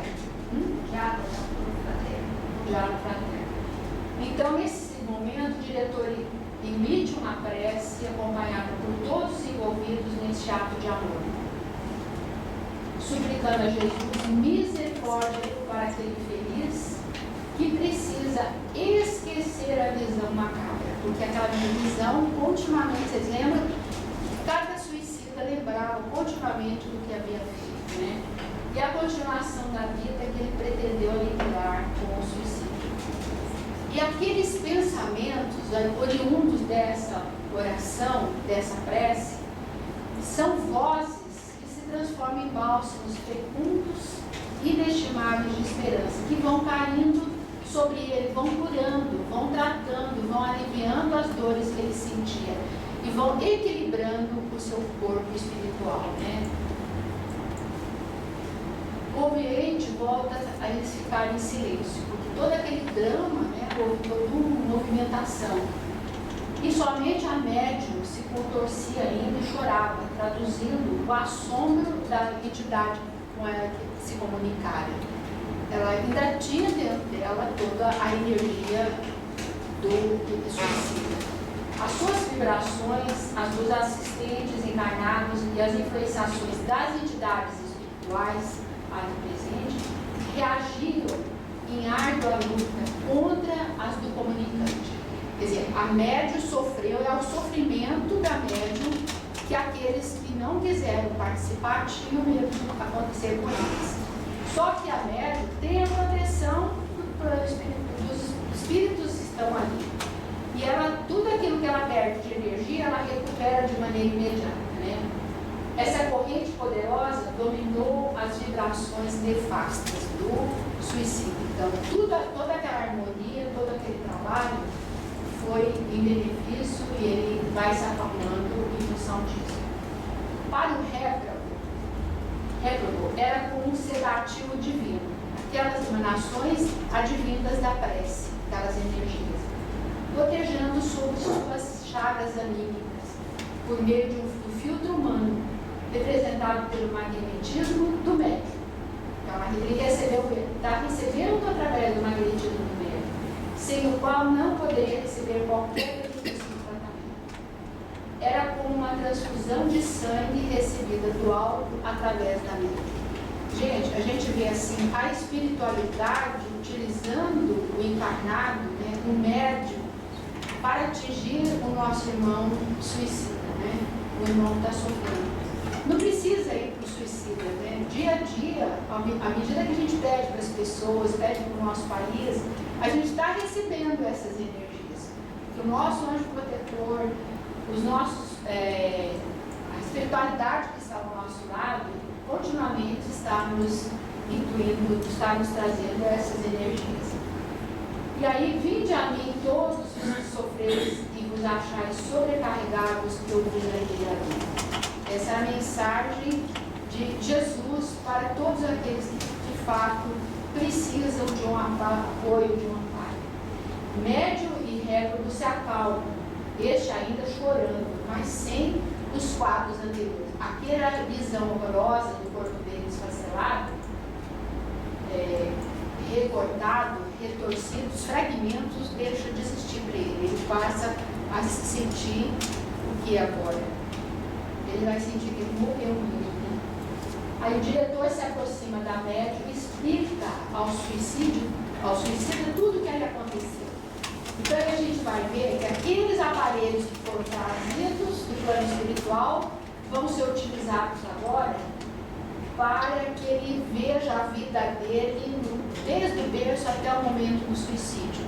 [SPEAKER 4] Já no fraterno. Então, nesse momento, o diretor emite uma prece acompanhada por todos os envolvidos nesse ato de amor, suplicando a Jesus misericórdia para aquele feliz que precisa esquecer a visão macabra, porque aquela visão continuamente, vocês lembram? Cada suicida lembrava continuamente do que havia feito, né? E a continuação da vida que ele pretendeu aliviar com o suicídio. E aqueles pensamentos oriundos dessa oração, dessa prece, são vozes que se transformam em bálsamos fecundos, inestimáveis de esperança, que vão caindo sobre ele, vão curando, vão tratando, vão aliviando as dores que ele sentia e vão equilibrando o seu corpo espiritual, né? O ambiente volta a eles ficarem em silêncio, porque todo aquele drama, né, houve toda uma movimentação. E somente a médium se contorcia ainda e chorava, traduzindo o assombro da entidade com ela que se comunicara. Ela ainda tinha dentro dela toda a energia do suicida. As suas vibrações, as dos assistentes encarnados e as influenciações das entidades espirituais ali presente reagiram em árdua luta contra as do comunicante. Quer dizer, a médium sofreu, é o sofrimento da médium que aqueles que não quiseram participar tinham medo de acontecer com eles. Só que a médium tem a proteção dos espíritos que estão ali. E ela, tudo aquilo que ela perde de energia, ela recupera de maneira imediata, né? Essa corrente poderosa dominou as vibrações nefastas do suicídio. Então, toda aquela harmonia, todo aquele trabalho foi em benefício e ele vai se acalmando em função disso. Para o réprobo era como um sedativo divino, aquelas emanações advindas da prece, aquelas energias, gotejando sobre suas chagas anímicas, por meio de um filtro humano, representado pelo magnetismo do médium. Então, ele está recebendo através do magnetismo do médium, sem o qual não poderia receber qualquer benefício do tratamento. Era como uma transfusão de sangue recebida do alto através da mente. Gente, a gente vê assim a espiritualidade utilizando o encarnado, né, o médium, para atingir o nosso irmão suicida, né, o irmão que está sofrendo. Não precisa ir para o suicida, né? Dia a dia, à medida que a gente pede para as pessoas, pede para o nosso país, a gente está recebendo essas energias. Que o nosso anjo protetor, os nossos, a espiritualidade que está ao nosso lado, continuamente está nos incluindo, está nos trazendo essas energias. E aí, vinde a mim todos os que sofreis e vos achais sobrecarregados pelo grande vida. Essa é a mensagem de Jesus para todos aqueles que, de fato, precisam de um apoio, de um amparo. Médium e réprobo se acalmam, este ainda chorando, mas sem os quadros anteriores. Aquela visão horrorosa do corpo dele esfacelado, recortado, retorcido, os fragmentos deixam de existir para ele. Ele passa a se sentir o que é agora. Ele vai sentir que ele morreu mesmo. Né? Aí o diretor se aproxima da médium e explica ao suicida tudo o que ali aconteceu. Então a gente vai ver que aqueles aparelhos que foram trazidos do plano espiritual vão ser utilizados agora para que ele veja a vida dele desde o berço até o momento do suicídio.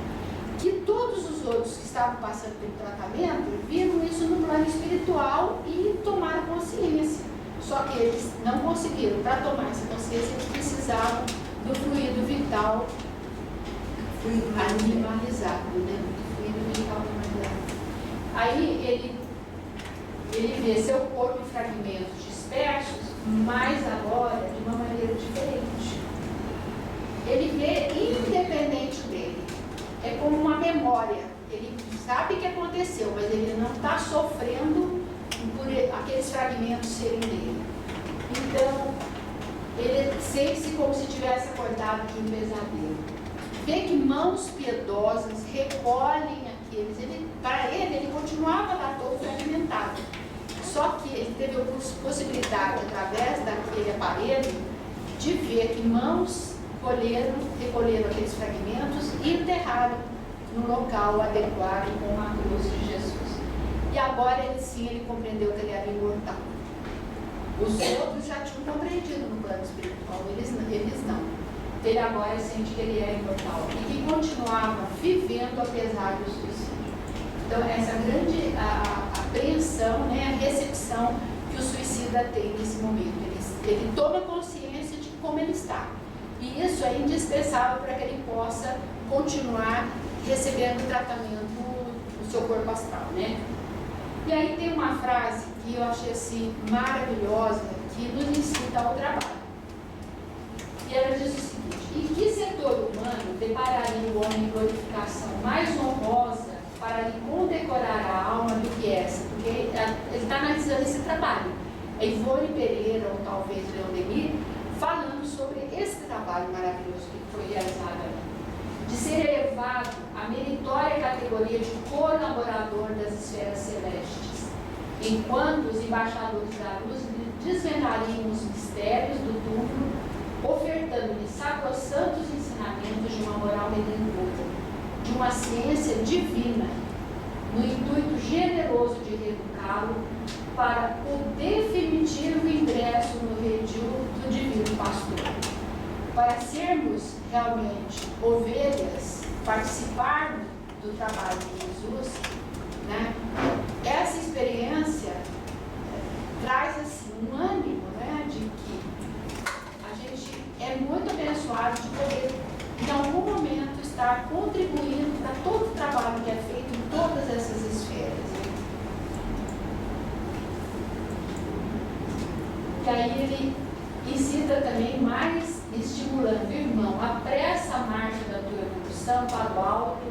[SPEAKER 4] Que todos os outros que estavam passando pelo tratamento viram isso no plano espiritual e tomaram consciência. Só que eles não conseguiram. Para tomar essa consciência, eles precisavam do fluido vital animalizado, né? Fluido vital animalizado. Aí ele vê seu corpo em fragmentos dispersos, mas agora de uma maneira diferente. Ele vê independente dele. É como uma memória. Ele sabe que aconteceu, mas ele não está sofrendo por aqueles fragmentos serem dele. Então, ele sente-se como se tivesse acordado de um pesadelo. Vê que mãos piedosas recolhem aqueles. Para ele continuava lá todo fragmentado. Só que ele teve a possibilidade, através daquele aparelho, de ver que mãos recolheram aqueles fragmentos e enterraram no local adequado com a cruz de Jesus. E agora ele compreendeu que ele era imortal. Os outros já tinham compreendido no plano espiritual, eles não. Ele agora sente que ele é imortal e que continuava vivendo apesar do suicídio. Então essa grande apreensão, né, a recepção que o suicida tem nesse momento. Ele toma consciência de como ele está. E isso é indispensável para que ele possa continuar recebendo o tratamento do seu corpo astral, né? E aí tem uma frase que eu achei assim maravilhosa, que nos incita ao trabalho. E ela diz o seguinte: em que setor humano depararia o homem em glorificação mais honrosa para lhe condecorar a alma do que essa? Porque ele está analisando esse trabalho. É Ivone Pereira, ou talvez Leon Denis, falando sobre esse trabalho maravilhoso que foi realizado ali, de ser elevado à meritória categoria de colaborador das esferas celestes, enquanto os embaixadores da luz desvendariam os mistérios do túmulo, ofertando-lhe sacrossantos ensinamentos de uma moral redentora, de uma ciência divina, no intuito generoso de reeducá-lo para o definitivo ingresso no redil do divino pastor. Para sermos realmente ovelhas, participarmos do trabalho de Jesus, né? Essa experiência traz assim, um ânimo, né, de que a gente é muito abençoado de poder, em algum momento, estar contribuindo para todo o trabalho que é feito em todas essas esferas. E aí ele ensina também mais estimulando, irmão, apressa a marcha da tua evolução para o alto,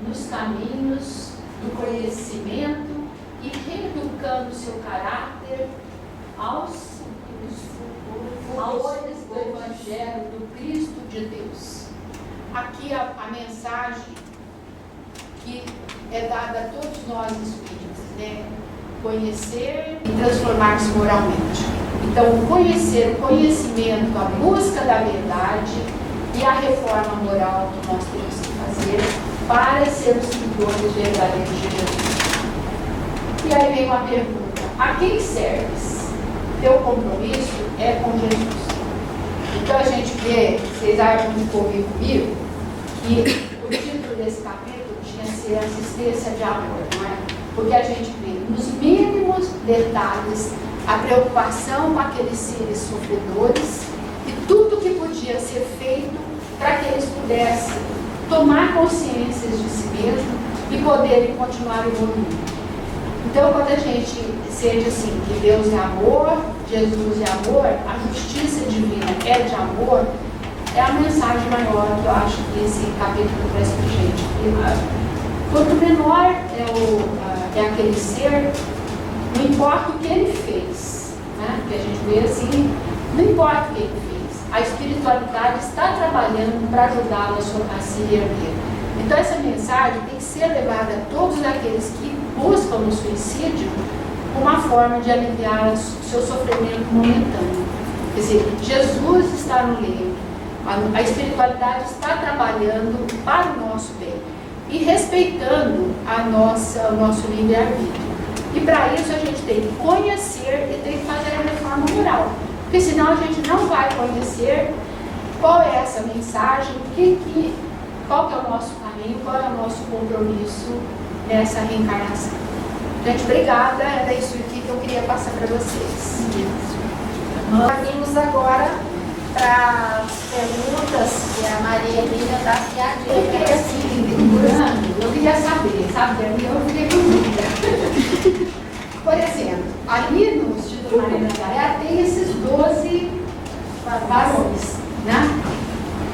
[SPEAKER 4] nos caminhos do conhecimento e reeducando seu caráter aos valores do Evangelho do Cristo de Deus. Aqui a mensagem que é dada a todos nós espíritas, né? Conhecer e transformar-se moralmente. Então, o conhecimento, a busca da verdade e a reforma moral que nós temos que fazer para sermos seguidores verdadeiros de Jesus. E aí vem uma pergunta: a quem serves? Teu compromisso é com Jesus. Então a gente vê, vocês acham de comigo, que o título desse capítulo tinha que ser assistência de amor, não é? Porque a gente vê nos mínimos detalhes a preocupação com aqueles seres sofredores e tudo que podia ser feito para que eles pudessem tomar consciência de si mesmos e poderem continuar evoluindo. Então, quando a gente sente assim que Deus é amor, Jesus é amor, a justiça divina é de amor, é a mensagem maior que eu acho que esse capítulo traz para a gente. Quanto menor é aquele ser, não importa o que ele fez, né? Porque a gente vê assim, não importa o que ele fez, a espiritualidade está trabalhando para ajudá-lo a se erguer. Então essa mensagem tem que ser levada a todos aqueles que buscam o suicídio como uma forma de aliviar o seu sofrimento momentâneo. Quer dizer, Jesus está no meio, a espiritualidade está trabalhando para o nosso bem e respeitando o nosso livre-arbítrio. E para isso a gente tem que conhecer e tem que fazer a reforma moral. Porque senão a gente não vai conhecer qual é essa mensagem, qual que é o nosso caminho, qual é o nosso compromisso nessa reencarnação. Gente, obrigada. Era isso aqui que eu queria passar para vocês.
[SPEAKER 1] Nós vimos agora para as perguntas que a Maria Emília está fiadinha.
[SPEAKER 4] Eu fiquei assim, procurando, eu queria saber, sabe? Eu fiquei com dúvida. Por exemplo, ali no Instituto Maria Nazaré tem esses 12 varões, né?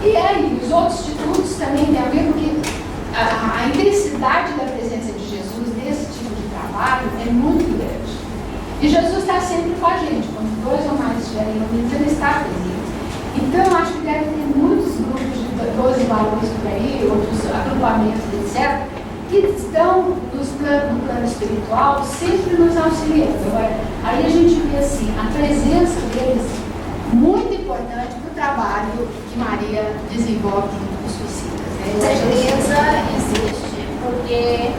[SPEAKER 4] E aí, os outros institutos também tem a ver, porque a intensidade da presença de Jesus nesse tipo de trabalho é muito grande. E Jesus está sempre com a gente, quando 2 ou mais estiverem reunidos, ele está presente. Então, eu acho que deve ter muitos grupos de 12 varões por aí, outros agrupamentos, etc., que estão no plano espiritual sempre nos auxiliando. Aí a gente vê assim, a presença deles muito importante para o trabalho que Maria desenvolve junto com os suicidas.
[SPEAKER 1] A certeza existe, porque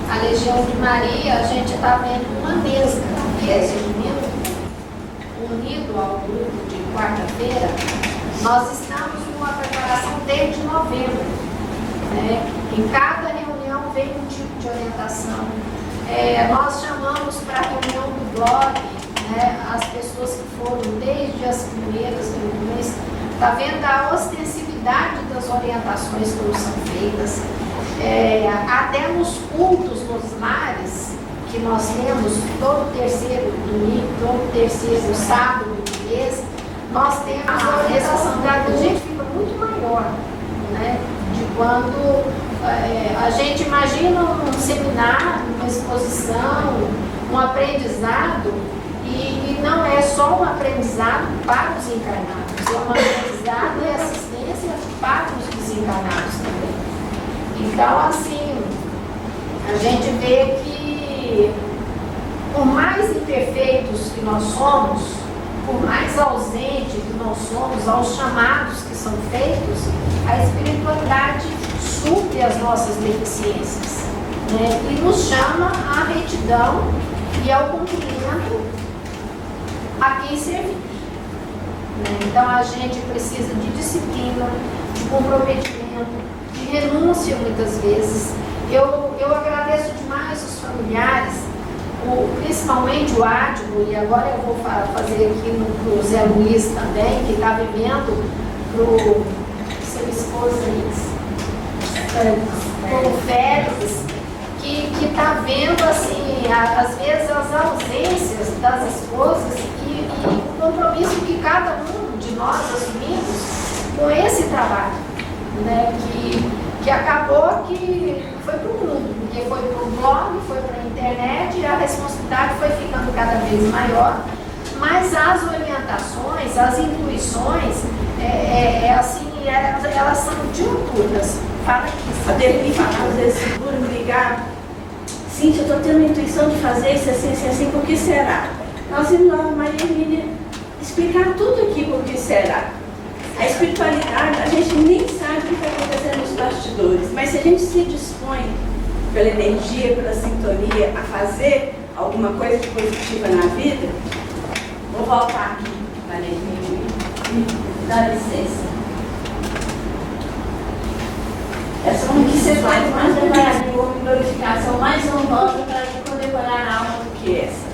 [SPEAKER 1] a Legião de Maria, a gente está vendo uma mesa que é unido ao grupo de quarta-feira. Nós estamos numa preparação desde novembro, né? Em cada reunião vem um tipo de orientação. Nós chamamos para a reunião do blog, né, as pessoas que foram desde as primeiras reuniões, está vendo a ostensividade das orientações que nos são feitas. Até nos cultos nos lares, que nós temos todo terceiro domingo, todo terceiro sábado do mês, nós temos a orientação da gente fica muito maior, né, de quando a gente imagina um seminário, uma exposição, um aprendizado, e não é só um aprendizado para os encarnados, é um aprendizado e assistência para os desencarnados também. Então, assim, a gente vê que, por mais imperfeitos que nós somos, por mais ausentes que nós somos aos chamados que são feitos, a espiritualidade supre as nossas deficiências, né? E nos chama à retidão e ao cumprimento a quem servir, né? Então a gente precisa de disciplina, de comprometimento, de renúncia muitas vezes, Eu agradeço demais os familiares, principalmente o Ádimo, e agora eu vou fazer aqui no Zé Luiz também, que está vivendo pro seu esposo como Félix, que está vendo assim, às vezes as ausências das esposas e o compromisso que cada um de nós assumimos com esse trabalho, né? Que acabou que foi para o mundo, porque foi para o blog, foi para a internet, e a responsabilidade foi ficando cada vez maior, mas as orientações, as intuições, elas são diuturnas. Fala aqui.
[SPEAKER 3] A Derli às vezes segura me ligar, Cíntia, eu estou tendo a intuição de fazer isso assim, assim, assim, por que será? Nós vimos lá a Maria Hermínia explicar tudo aqui por que será. A espiritualidade, a gente nem sabe o que está acontecendo nos bastidores, mas se a gente se dispõe pela energia, pela sintonia, a fazer alguma coisa de positiva na vida, vou voltar aqui, Maria Hermínia, dá licença. Essa é uma que você faz mais devagarzinho, uma glorificação mais honrosa para condecorar a alma do que essa.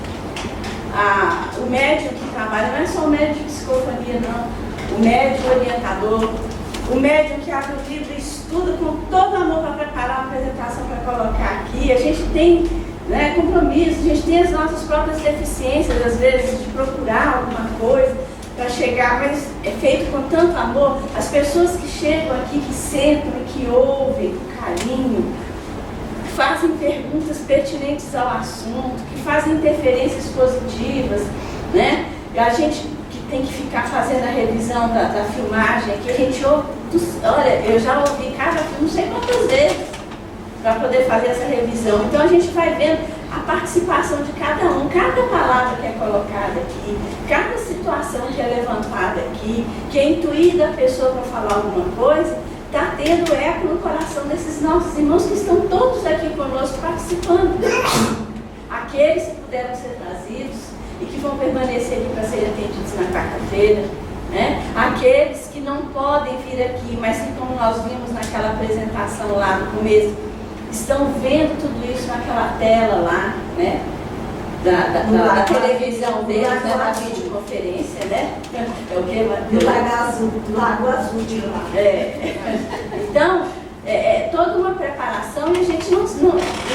[SPEAKER 3] O médium que trabalha não é só o médium de psicofonia, não. O médium orientador, o médium que abre o livro e estuda com todo amor para preparar uma apresentação para colocar aqui. A gente tem, né, compromisso, a gente tem as nossas próprias deficiências, às vezes, de procurar alguma coisa para chegar, mas é feito com tanto amor. As pessoas que chegam aqui, que sentam e que ouvem com carinho, que fazem perguntas pertinentes ao assunto, que fazem interferências positivas, né? E a gente que tem que ficar fazendo a revisão da filmagem aqui, a gente ouve, olha, eu já ouvi cada filme não sei quantas vezes para poder fazer essa revisão. Então a gente vai vendo a participação de cada um, cada palavra que é colocada aqui, cada situação que é levantada aqui, que é intuída a pessoa para falar alguma coisa, está tendo eco no coração desses nossos irmãos que estão todos aqui conosco participando. Aqueles que puderam ser trazidos e que vão permanecer aqui para serem atendidos na quarta-feira, né? Aqueles que não podem vir aqui, mas que, como nós vimos naquela apresentação lá no começo, estão vendo tudo isso naquela tela lá, né? Da televisão deles, né? Na videoconferência, né? É o que?
[SPEAKER 5] Do Lago Azul de lá.
[SPEAKER 3] Então, toda uma preparação, e a gente não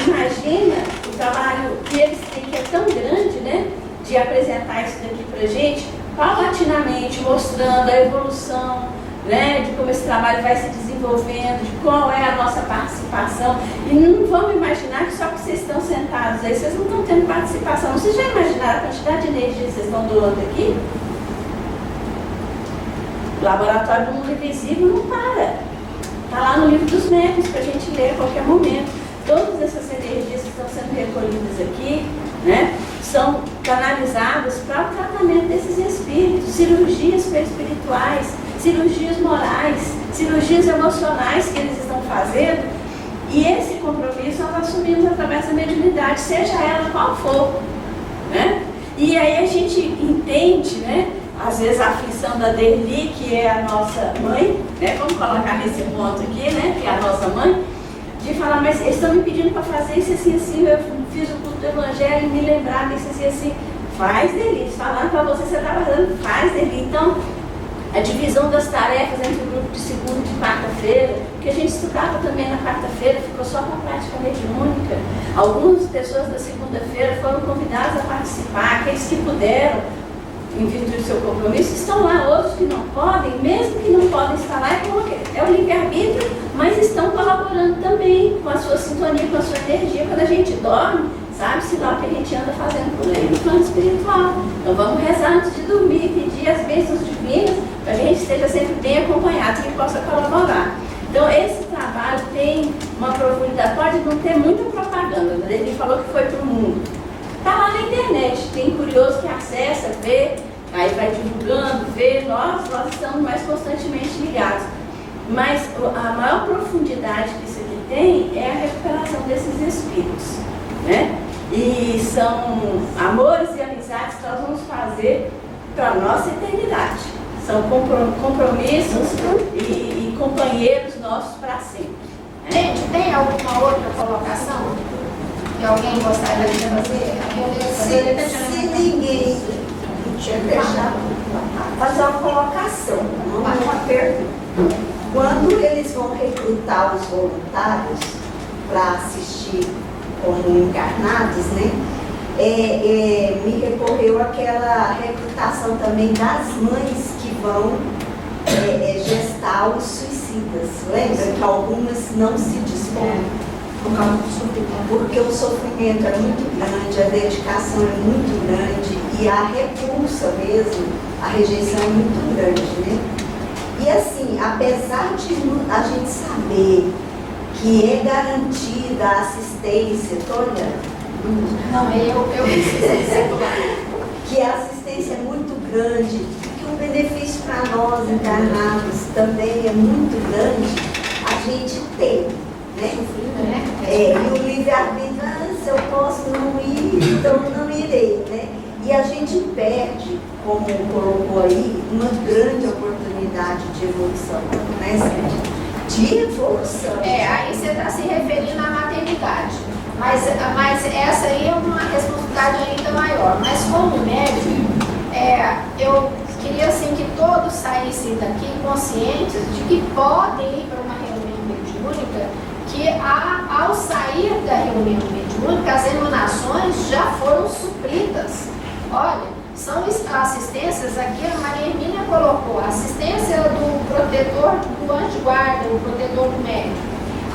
[SPEAKER 3] imagina o trabalho que eles têm, que é tão grande, né? De apresentar isso daqui pra gente, paulatinamente, mostrando a evolução, né, de como esse trabalho vai se desenvolvendo, de qual é a nossa participação. E não vamos imaginar que só porque vocês estão sentados aí, vocês não estão tendo participação. Vocês já imaginaram a quantidade de energia que vocês estão doando aqui? O Laboratório do Mundo Invisível não para. Está lá no livro dos médiuns para a gente ler a qualquer momento. Todas essas energias que estão sendo recolhidas aqui, né, são canalizadas para o tratamento desses espíritos, cirurgias espirituais, cirurgias morais, cirurgias emocionais que eles estão fazendo, e esse compromisso nós assumimos através da mediunidade, seja ela qual for, né? E aí a gente entende, né, às vezes a aflição da Derli, que é a nossa mãe, né, vamos colocar nesse ponto aqui, né, que é a nossa mãe, de falar, mas eles estão me pedindo para fazer isso assim, assim, eu fiz o culto do Evangelho e me lembrar disso assim, assim, faz, Derli, falando para você está fazendo, faz, Derli. Então, a divisão das tarefas entre o grupo de segunda e de quarta-feira, que a gente estudava também na quarta-feira, ficou só com a prática mediúnica. Algumas pessoas da segunda-feira foram convidadas a participar, aqueles que puderam, em virtude do seu compromisso, estão lá. Outros que não podem, mesmo que não podem estar lá, é o livre-arbítrio, mas estão colaborando também com a sua sintonia, com a sua energia. Quando a gente dorme, sabe-se lá o que a gente anda fazendo por aí no plano espiritual. Então vamos rezar antes de dormir, pedir as bênçãos divinas, para que a gente esteja sempre bem acompanhado e possa colaborar. Então esse trabalho tem uma profundidade, pode não ter muita propaganda, né? Ele falou que foi para o mundo. Está lá na internet, tem curioso que acessa, vê, aí vai divulgando, vê, nós estamos mais constantemente ligados. Mas a maior profundidade que isso aqui tem é a recuperação desses espíritos, né? E são amores e amizades que nós vamos fazer para a nossa eternidade. São compromissos e companheiros nossos para sempre.
[SPEAKER 1] Gente, tem alguma outra colocação que alguém gostaria de fazer?
[SPEAKER 5] Se ninguém deixar fazer uma colocação, uma pergunta. Quando eles vão recrutar os voluntários para assistir como encarnados, né? Me recorreu aquela recrutação também das mães que vão gestar os suicidas. Lembra que algumas não se dispõem? Por causa do sofrimento. Porque o sofrimento é muito grande, a dedicação é muito grande e a repulsa mesmo, a rejeição é muito grande, né? E assim, apesar de a gente saber que é garantida a assistência, olha,
[SPEAKER 1] Não, eu preciso circular.
[SPEAKER 5] que a assistência é muito grande, que o benefício para nós encarnados também é muito grande, a gente tem, né? E o livre-arbítrio, se eu posso não ir, então não irei, né? E a gente perde, como colocou aí, uma grande oportunidade de evolução, né, Sérgio? De evolução.
[SPEAKER 1] Aí você está se referindo à maternidade. Mas essa aí é uma responsabilidade ainda maior. Mas como médico, eu queria assim, que todos saíssem daqui conscientes de que podem ir para uma reunião mediúnica, que ao sair da reunião mediúnica, as emanações já foram supridas. Olha, são assistências, aqui a Maria Hermínia colocou, a assistência do protetor do anjo de guarda, o protetor do médico,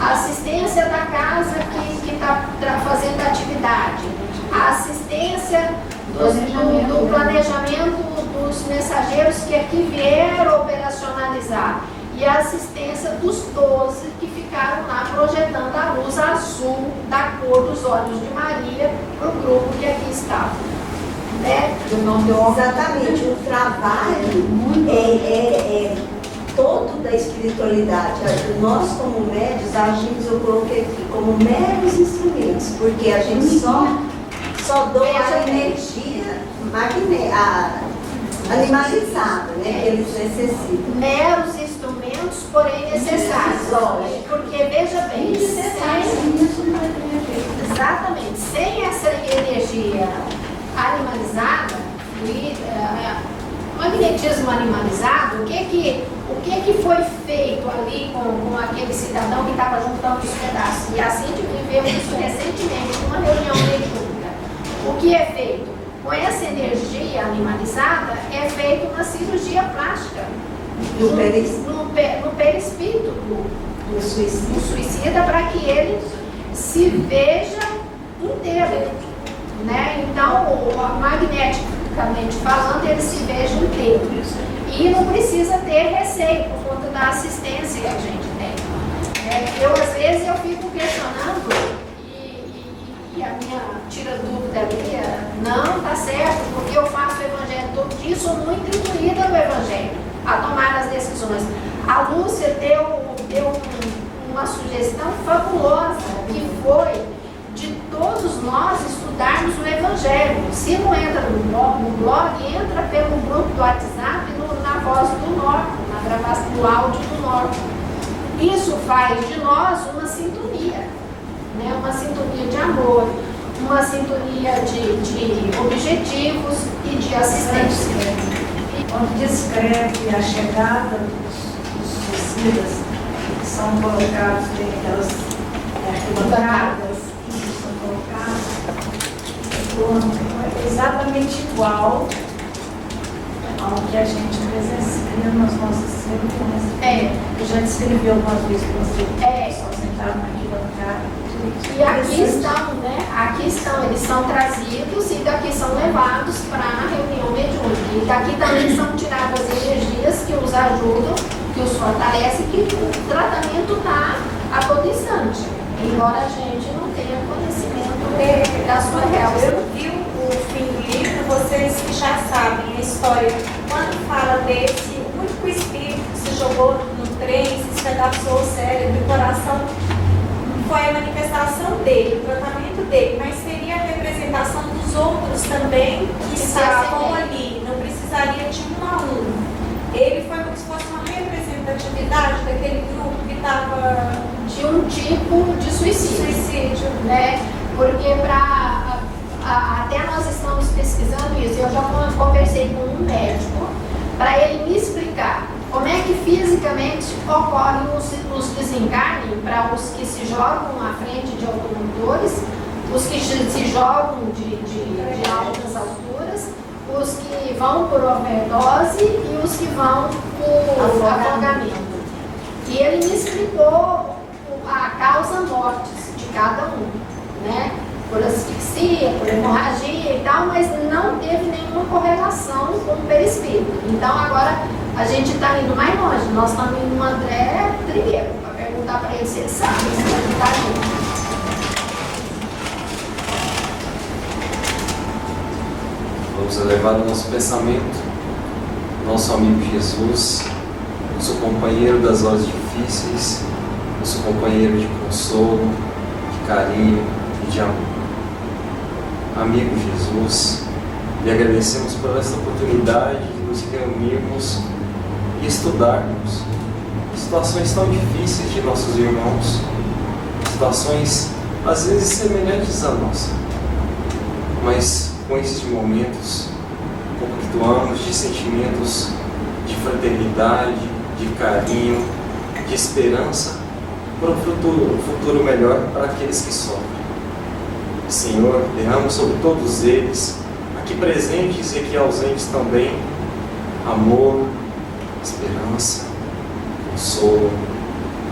[SPEAKER 1] a assistência da casa que está fazendo atividade, a assistência do planejamento dos mensageiros que aqui vieram operacionalizar e a assistência dos 12 que ficaram lá projetando a luz azul da cor dos olhos de Maria para o grupo que aqui estava.
[SPEAKER 5] Exatamente, o trabalho é todo da espiritualidade. Nós, como médios, agimos, eu coloquei aqui, como meros instrumentos, porque a gente só doa a energia animalizada, né, que eles necessitam.
[SPEAKER 1] Meros instrumentos, porém necessários. Porque, veja bem, exatamente, sem essa energia animalizada, magnetismo animalizado, o que foi feito ali com aquele cidadão que estava juntando os pedaços? E assim vivemos isso recentemente numa reunião mediúnica. O que é feito? Com essa energia animalizada é feita uma cirurgia plástica no perispírito do suicida para que ele se veja inteiro, né? Então, magneticamente falando, ele se veja inteiro. E não precisa ter receio por conta da assistência que a gente tem. Às vezes, eu fico questionando e a minha tira dúvida ali, não, tá certo, porque eu faço o evangelho todo dia, sou muito incluída no evangelho, a tomar as decisões. A Lúcia deu uma sugestão fabulosa, que foi de todos nós estudarmos o evangelho. Se não entra no blog, entra pelo grupo do WhatsApp, na voz do Norton, na gravação do áudio do Norton. Isso faz de nós uma sintonia, né? Uma sintonia de amor, uma sintonia de objetivos e de assistência.
[SPEAKER 6] Quando descreve a chegada dos suicidas, que são colocados naquelas arquibancadas, que são colocados, é exatamente igual ao que a gente presencia nas nossas reuniões. Eu já descrevi algumas vezes para você, só sentado na arquibancada.
[SPEAKER 1] E aqui estão, né? Aqui estão, eles são trazidos e daqui são levados para a reunião mediúnica. E daqui também são tiradas energias que os ajudam, que os fortalecem, que o tratamento está a todo instante. Embora a gente não tenha conhecimento da sua reação.
[SPEAKER 7] Eu vi o fim do livro, vocês que já sabem a história, quando fala desse único espírito que se jogou no trem, se espedaçou o cérebro, o coração, foi a manifestação dele, o tratamento dele, mas seria a representação dos outros também que estavam ali, não precisaria de um a um. Ele foi como se fosse uma representação representatividade daquele grupo que estava
[SPEAKER 1] De um tipo de suicídio. Né? Porque até nós estamos pesquisando isso, eu já conversei com um médico para ele me explicar como é que fisicamente ocorrem os desencarnes para os que se jogam à frente de automotores, os que se jogam de altas alturas, os que vão por overdose e os que vão por afogamento. E ele me explicou a causa mortes de cada um, né? Por asfixia, por hemorragia e tal, mas não teve nenhuma correlação com o perispírito. Então agora a gente está indo mais longe. Nós estamos indo no André Trigueiro para perguntar para ele se ele sabe, se ele está junto.
[SPEAKER 8] Vamos elevar o nosso pensamento, nosso amigo Jesus, nosso companheiro das horas difíceis, nosso companheiro de consolo, de carinho e de amor. Amigo Jesus, lhe agradecemos por essa oportunidade de nos reunirmos e estudarmos situações tão difíceis de nossos irmãos, situações às vezes semelhantes à nossa, mas com esses momentos compactuamos de sentimentos de fraternidade, de carinho, de esperança para um futuro melhor para aqueles que sofrem. Senhor, derrama sobre todos eles, aqui presentes e aqui ausentes também, amor, esperança, consolo,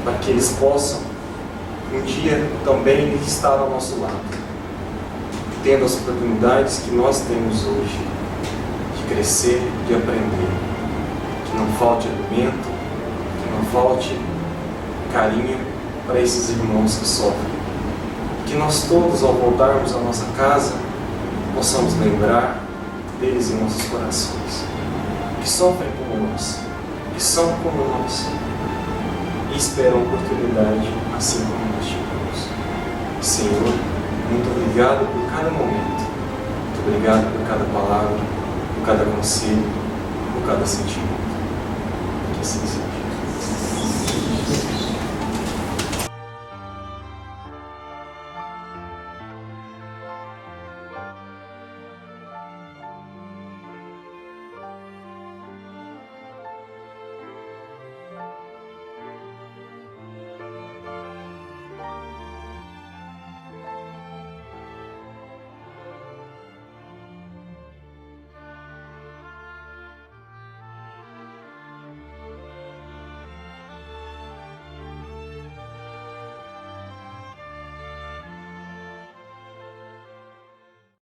[SPEAKER 8] para que eles possam um dia também estar ao nosso lado, tendo as oportunidades que nós temos hoje de crescer, de aprender, que não falte alimento, que não falte carinho para esses irmãos que sofrem. Que nós todos, ao voltarmos à nossa casa, possamos lembrar deles em nossos corações, que sofrem como nós, que são como nós, e esperam a oportunidade assim como nós tivemos. Senhor, muito obrigado por cada momento, muito obrigado por cada palavra, por cada conselho, por cada sentimento. Que assim seja.